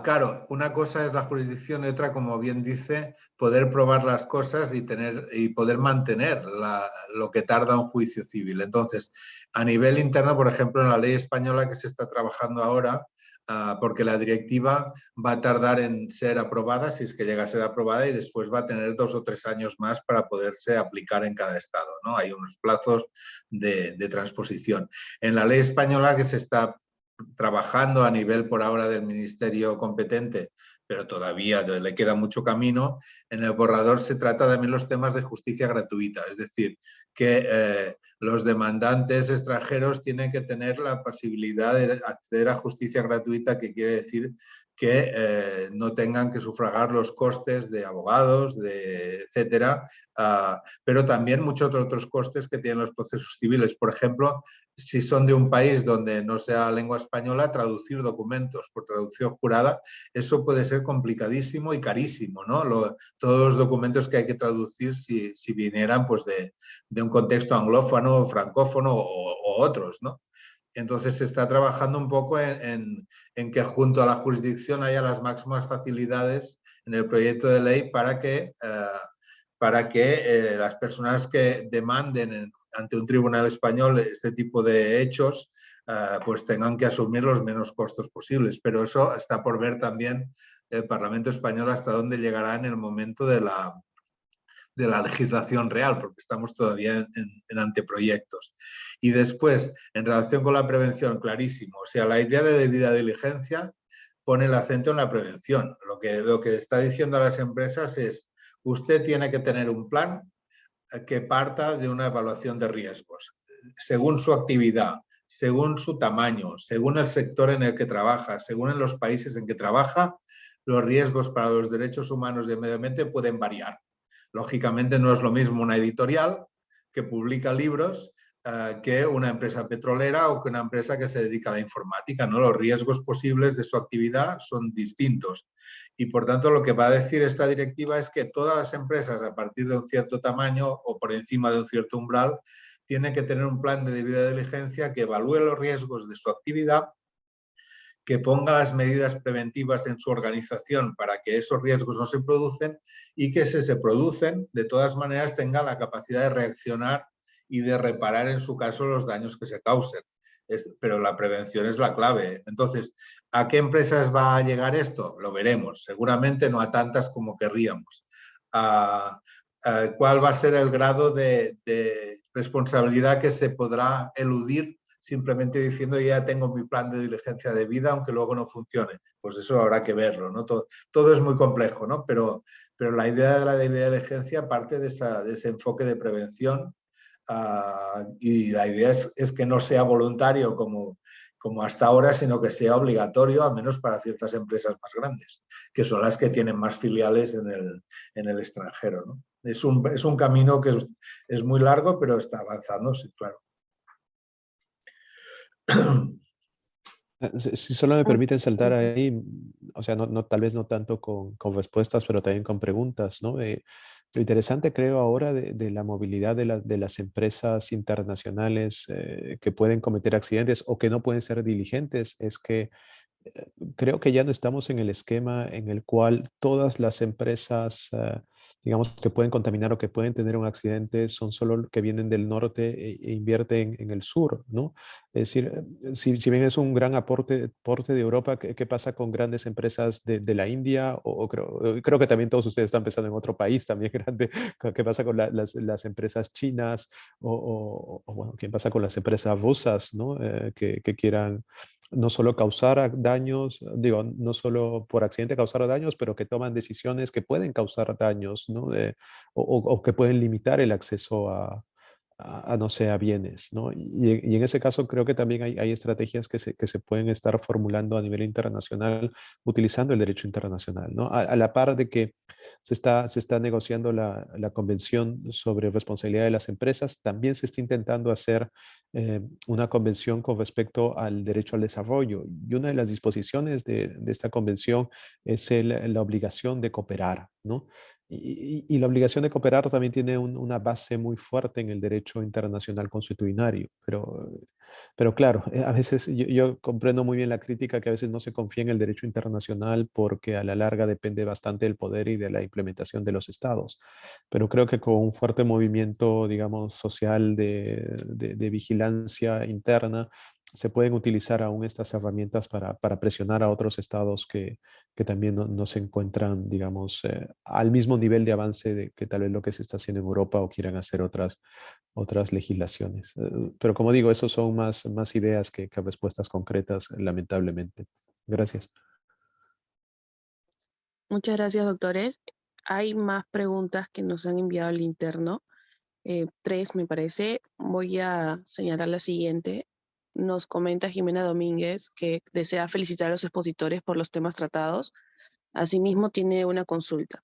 Claro, una cosa es la jurisdicción y otra, como bien dice, poder probar las cosas y poder mantener lo que tarda un juicio civil. Entonces, a nivel interno, por ejemplo, en la ley española que se está trabajando ahora, porque la directiva va a tardar en ser aprobada, si es que llega a ser aprobada, y después va a tener 2 o 3 años más para poderse aplicar en cada estado, ¿no? Hay unos plazos de transposición. En la ley española que se está trabajando a nivel por ahora del ministerio competente, pero todavía le queda mucho camino, en el borrador se trata también los temas de justicia gratuita, es decir, que los demandantes extranjeros tienen que tener la posibilidad de acceder a justicia gratuita, que quiere decir que no tengan que sufragar los costes de abogados, etcétera, pero también muchos otros costes que tienen los procesos civiles. Por ejemplo, si son de un país donde no sea lengua española, traducir documentos por traducción jurada, eso puede ser complicadísimo y carísimo, ¿no? Todos los documentos que hay que traducir si vinieran pues, de un contexto anglófono, francófono o otros, ¿no? Entonces se está trabajando un poco en que junto a la jurisdicción haya las máximas facilidades en el proyecto de ley para que las personas que demanden ante un tribunal español este tipo de hechos pues tengan que asumir los menos costos posibles. Pero eso está por ver también el Parlamento español hasta dónde llegará en el momento de la legislación real, porque estamos todavía en anteproyectos. Y después, en relación con la prevención, clarísimo, o sea, la idea de debida diligencia pone el acento en la prevención. Lo que está diciendo a las empresas es, usted tiene que tener un plan que parta de una evaluación de riesgos, según su actividad, según su tamaño, según el sector en el que trabaja, según en los países en que trabaja, los riesgos para los derechos humanos y el medio ambiente pueden variar. Lógicamente no es lo mismo una editorial que publica libros que una empresa petrolera o que una empresa que se dedica a la informática, ¿no? Los riesgos posibles de su actividad son distintos. Y por tanto lo que va a decir esta directiva es que todas las empresas a partir de un cierto tamaño o por encima de un cierto umbral tienen que tener un plan de debida diligencia que evalúe los riesgos de su actividad, que ponga las medidas preventivas en su organización para que esos riesgos no se producen y que si se producen, de todas maneras tenga la capacidad de reaccionar y de reparar en su caso los daños que se causen. Pero la prevención es la clave. Entonces, ¿a qué empresas va a llegar esto? Lo veremos. Seguramente no a tantas como querríamos. ¿Cuál va a ser el grado de responsabilidad que se podrá eludir simplemente diciendo ya tengo mi plan de diligencia de vida, aunque luego no funcione? Pues eso habrá que verlo, ¿no? Todo es muy complejo, ¿no? Pero la idea de la debida diligencia parte de ese enfoque de prevención, y la idea es que no sea voluntario como como hasta ahora, sino que sea obligatorio, al menos para ciertas empresas más grandes, que son las que tienen más filiales en el extranjero, ¿no? Es un camino que es muy largo, pero está avanzando, sí, claro. Si solo me permiten saltar ahí, o sea, tal vez no tanto con respuestas, pero también con preguntas, ¿no? Lo interesante creo ahora de la movilidad de las empresas internacionales que pueden cometer accidentes o que no pueden ser diligentes es que creo que ya no estamos en el esquema en el cual todas las empresas, digamos, que pueden contaminar o que pueden tener un accidente son solo que vienen del norte e invierten en el sur, ¿no? Es decir, si bien es un gran aporte de Europa, ¿qué pasa con grandes empresas de la India? Creo que también todos ustedes están pensando en otro país también grande. ¿Qué pasa con las empresas chinas? Bueno, ¿qué pasa con las empresas rusas, ¿no? Que quieran no solo causar daños, digo, no solo por accidente causar daños, pero que toman decisiones que pueden causar daños, ¿no? O que pueden limitar el acceso no sé, a bienes, ¿no? Y en ese caso creo que también hay estrategias que se pueden estar formulando a nivel internacional utilizando el derecho internacional, ¿no? A la par de que se está negociando la Convención sobre Responsabilidad de las Empresas, también se está intentando hacer una convención con respecto al derecho al desarrollo. Y una de las disposiciones de esta convención es la obligación de cooperar, ¿no? Y la obligación de cooperar también tiene una base muy fuerte en el derecho internacional consuetudinario. Pero claro, a veces yo comprendo muy bien la crítica que a veces no se confía en el derecho internacional porque a la larga depende bastante del poder y de la implementación de los estados. Pero creo que con un fuerte movimiento, digamos, social de vigilancia interna, se pueden utilizar aún estas herramientas para presionar a otros estados que también no se encuentran, digamos, al mismo nivel de avance que tal vez lo que se está haciendo en Europa o quieran hacer otras legislaciones. Pero como digo, esos son más ideas que respuestas concretas, lamentablemente. Gracias. Muchas gracias, doctores. Hay más preguntas que nos han enviado al interno. 3, me parece. Voy a señalar la siguiente. Nos comenta Jimena Domínguez que desea felicitar a los expositores por los temas tratados. Asimismo, tiene una consulta.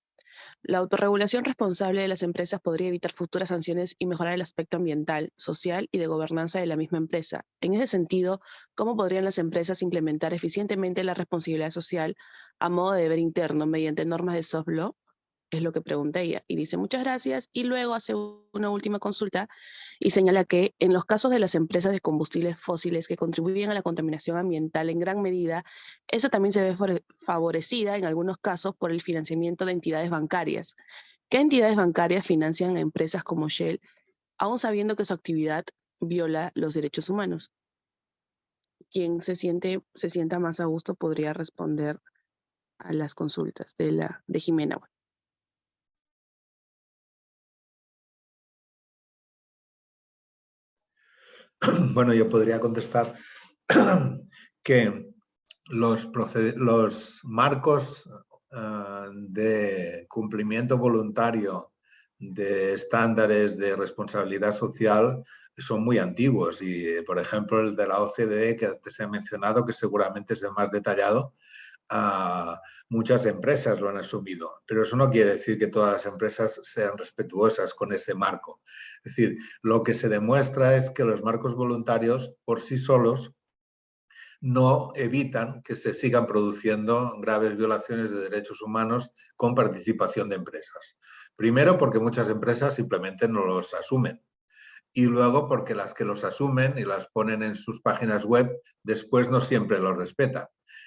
La autorregulación responsable de las empresas podría evitar futuras sanciones y mejorar el aspecto ambiental, social y de gobernanza de la misma empresa. En ese sentido, ¿cómo podrían las empresas implementar eficientemente la responsabilidad social a modo de deber interno mediante normas de soft law? Es lo que pregunta ella. Y dice muchas gracias. Y luego hace una última consulta y señala que en los casos de las empresas de combustibles fósiles que contribuyen a la contaminación ambiental en gran medida, esa también se ve favorecida en algunos casos por el financiamiento de entidades bancarias. ¿Qué entidades bancarias financian a empresas como Shell, aún sabiendo que su actividad viola los derechos humanos? Quien se sienta más a gusto podría responder a las consultas de Jimena. Bueno, yo podría contestar que los marcos de cumplimiento voluntario de estándares de responsabilidad social son muy antiguos y, por ejemplo, el de la OCDE que antes se ha mencionado, que seguramente es el más detallado, muchas empresas lo han asumido, pero eso no quiere decir que todas las empresas sean respetuosas con ese marco. Es decir, lo que se demuestra es que los marcos voluntarios por sí solos no evitan que se sigan produciendo graves violaciones de derechos humanos con participación de empresas. Primero, porque muchas empresas simplemente no los asumen. Y luego porque las que los asumen y las ponen en sus páginas web, después no siempre los respetan.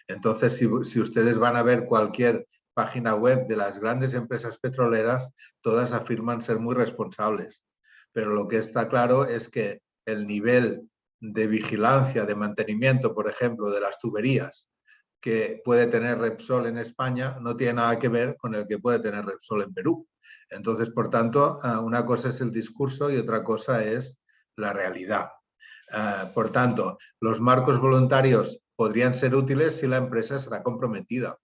Entonces, si ustedes van a ver cualquier página web de las grandes empresas petroleras, todas afirman ser muy responsables. Pero lo que está claro es que el nivel de vigilancia, de mantenimiento, por ejemplo, de las tuberías que puede tener Repsol en España no tiene nada que ver con el que puede tener Repsol en Perú. Entonces, por tanto, una cosa es el discurso y otra cosa es la realidad. Por tanto, los marcos voluntarios podrían ser útiles si la empresa está comprometida.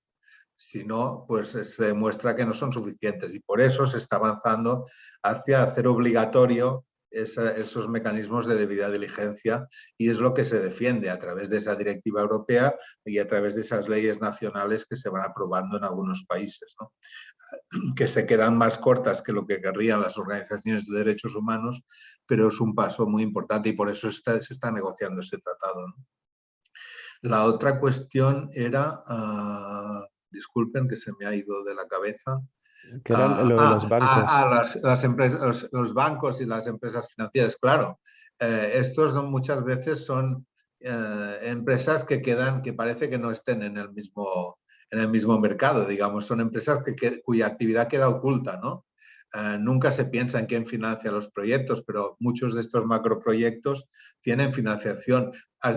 Si no, pues se demuestra que no son suficientes y por eso se está avanzando hacia hacer obligatorio esos mecanismos de debida diligencia, y es lo que se defiende a través de esa directiva europea y a través de esas leyes nacionales que se van aprobando en algunos países, ¿no? Que se quedan más cortas que lo que querrían las organizaciones de derechos humanos, pero es un paso muy importante y por eso se está negociando este tratado, ¿no? La otra cuestión era, disculpen que se me ha ido de la cabeza. Que era lo de los bancos. Las empresas, los bancos y las empresas financieras, claro. Estos muchas veces son empresas que parece que no estén en el mismo mercado, digamos. Son empresas cuya actividad queda oculta, ¿no? Nunca se piensa en quién financia los proyectos, pero muchos de estos macroproyectos tienen financiación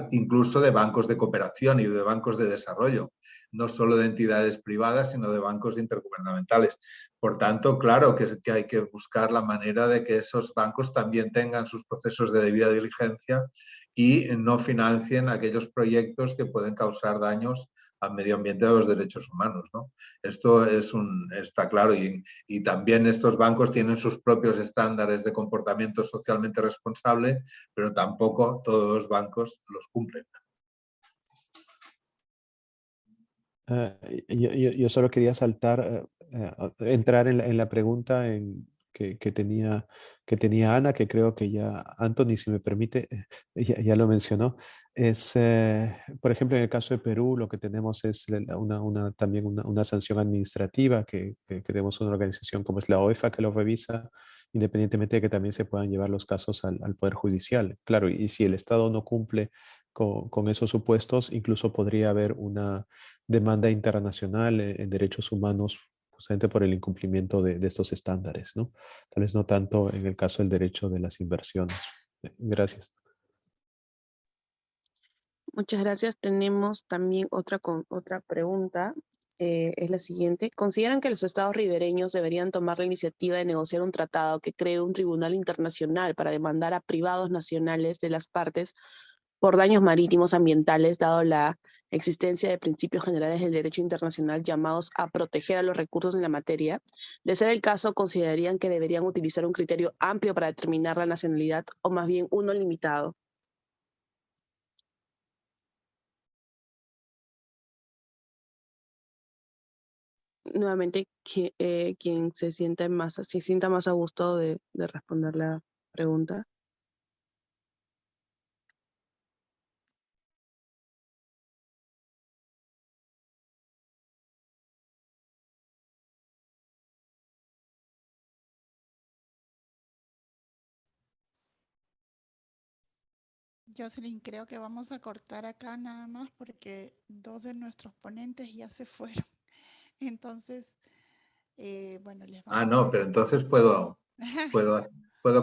incluso de bancos de cooperación y de bancos de desarrollo, no solo de entidades privadas, sino de bancos intergubernamentales. Por tanto, claro que hay que buscar la manera de que esos bancos también tengan sus procesos de debida diligencia y no financien aquellos proyectos que pueden causar daños al medio ambiente y a los derechos humanos, ¿no? Esto está claro, y también estos bancos tienen sus propios estándares de comportamiento socialmente responsable, pero tampoco todos los bancos los cumplen. Yo solo quería entrar en la pregunta que tenía Ana, que creo que ya Anthony, si me permite, ya lo mencionó. Por ejemplo, en el caso de Perú, lo que tenemos es también una sanción administrativa, que tenemos una organización como es la OEFA que lo revisa, independientemente de que también se puedan llevar los casos al Poder Judicial. Claro, y si el Estado no cumple con esos supuestos, incluso podría haber una demanda internacional en derechos humanos justamente por el incumplimiento de estos estándares, ¿no? Tal vez no tanto en el caso del derecho de las inversiones. Gracias. Muchas gracias. Tenemos también otra pregunta. Es la siguiente. ¿Consideran que los estados ribereños deberían tomar la iniciativa de negociar un tratado que cree un tribunal internacional para demandar a privados nacionales de las partes por daños marítimos ambientales, dado la existencia de principios generales del derecho internacional llamados a proteger a los recursos en la materia? De ser el caso, ¿considerarían que deberían utilizar un criterio amplio para determinar la nacionalidad o más bien uno limitado? Nuevamente, quien se sienta más a gusto de responder la pregunta. Jocelyn, creo que vamos a cortar acá nada más porque 2 de nuestros ponentes ya se fueron. Entonces, bueno, les vamos No, pero entonces puedo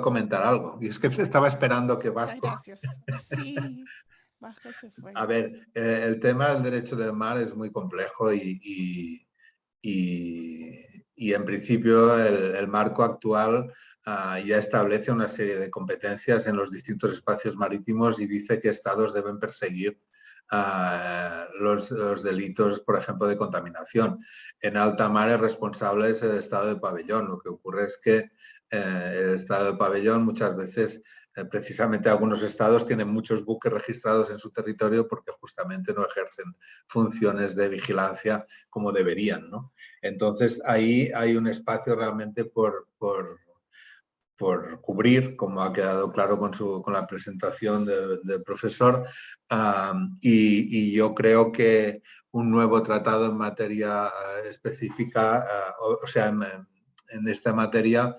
comentar algo. Y es que estaba esperando que Muchas Vasco... gracias. Sí, Vasco se fue. A ver, el tema del derecho del mar es muy complejo y en principio el marco actual ya establece una serie de competencias en los distintos espacios marítimos y dice que estados deben perseguir los delitos, por ejemplo, de contaminación. En alta mar el responsable es el estado de pabellón. Lo que ocurre es que el estado de pabellón muchas veces, precisamente algunos estados tienen muchos buques registrados en su territorio porque justamente no ejercen funciones de vigilancia como deberían, ¿no? Entonces ahí hay un espacio realmente por cubrir, como ha quedado claro con la presentación del profesor, y yo creo que un nuevo tratado en materia específica, o sea, en esta materia,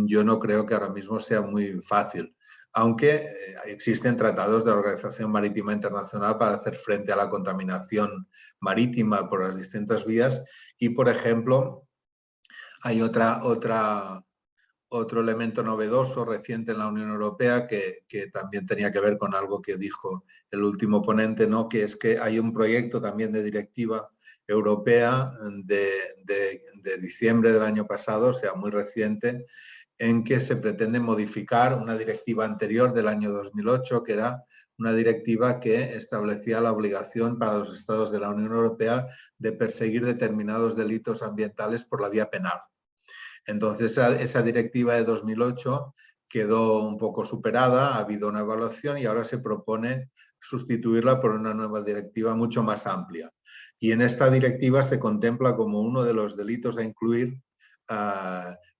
yo no creo que ahora mismo sea muy fácil, aunque existen tratados de la Organización Marítima Internacional para hacer frente a la contaminación marítima por las distintas vías, y por ejemplo, hay otro elemento novedoso reciente en la Unión Europea que también tenía que ver con algo que dijo el último ponente, ¿no? Que es que hay un proyecto también de directiva europea de diciembre del año pasado, o sea, muy reciente, en que se pretende modificar una directiva anterior del año 2008, que era una directiva que establecía la obligación para los estados de la Unión Europea de perseguir determinados delitos ambientales por la vía penal. Entonces, esa directiva de 2008 quedó un poco superada, ha habido una evaluación y ahora se propone sustituirla por una nueva directiva mucho más amplia. Y en esta directiva se contempla como uno de los delitos a incluir,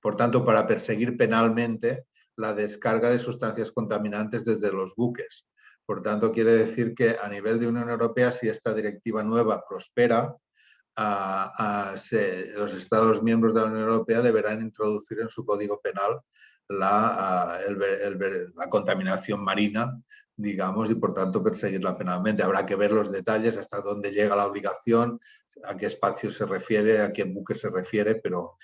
por tanto, para perseguir penalmente la descarga de sustancias contaminantes desde los buques. Por tanto, quiere decir que a nivel de Unión Europea, si esta directiva nueva prospera, los Estados miembros de la Unión Europea deberán introducir en su Código Penal la contaminación marina, digamos, y por tanto perseguirla penalmente. Habrá que ver los detalles, hasta dónde llega la obligación, a qué espacio se refiere, a qué buque se refiere, pero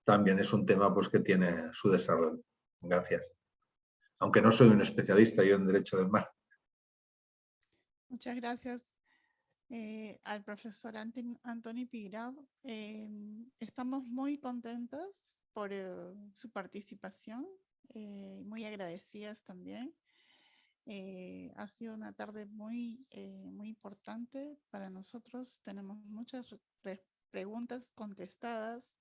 también es un tema pues, que tiene su desarrollo. Gracias. Aunque no soy un especialista yo en Derecho del Mar. Muchas gracias al profesor Antoni Pigirao. Estamos muy contentos por su participación, muy agradecidas también. Ha sido una tarde muy importante para nosotros. Tenemos muchas preguntas contestadas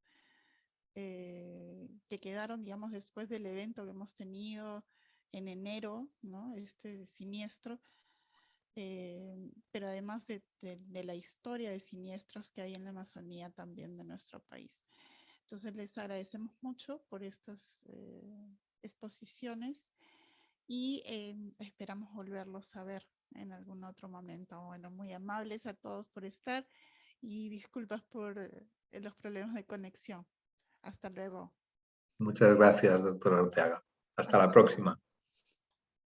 que quedaron, digamos, después del evento que hemos tenido en enero, ¿no? Este siniestro. Pero además de la historia de siniestros que hay en la Amazonía también de nuestro país. Entonces les agradecemos mucho por estas exposiciones y esperamos volverlos a ver en algún otro momento. Bueno, muy amables a todos por estar y disculpas por los problemas de conexión. Hasta luego. Muchas gracias, doctora Orteaga. Hasta la próxima.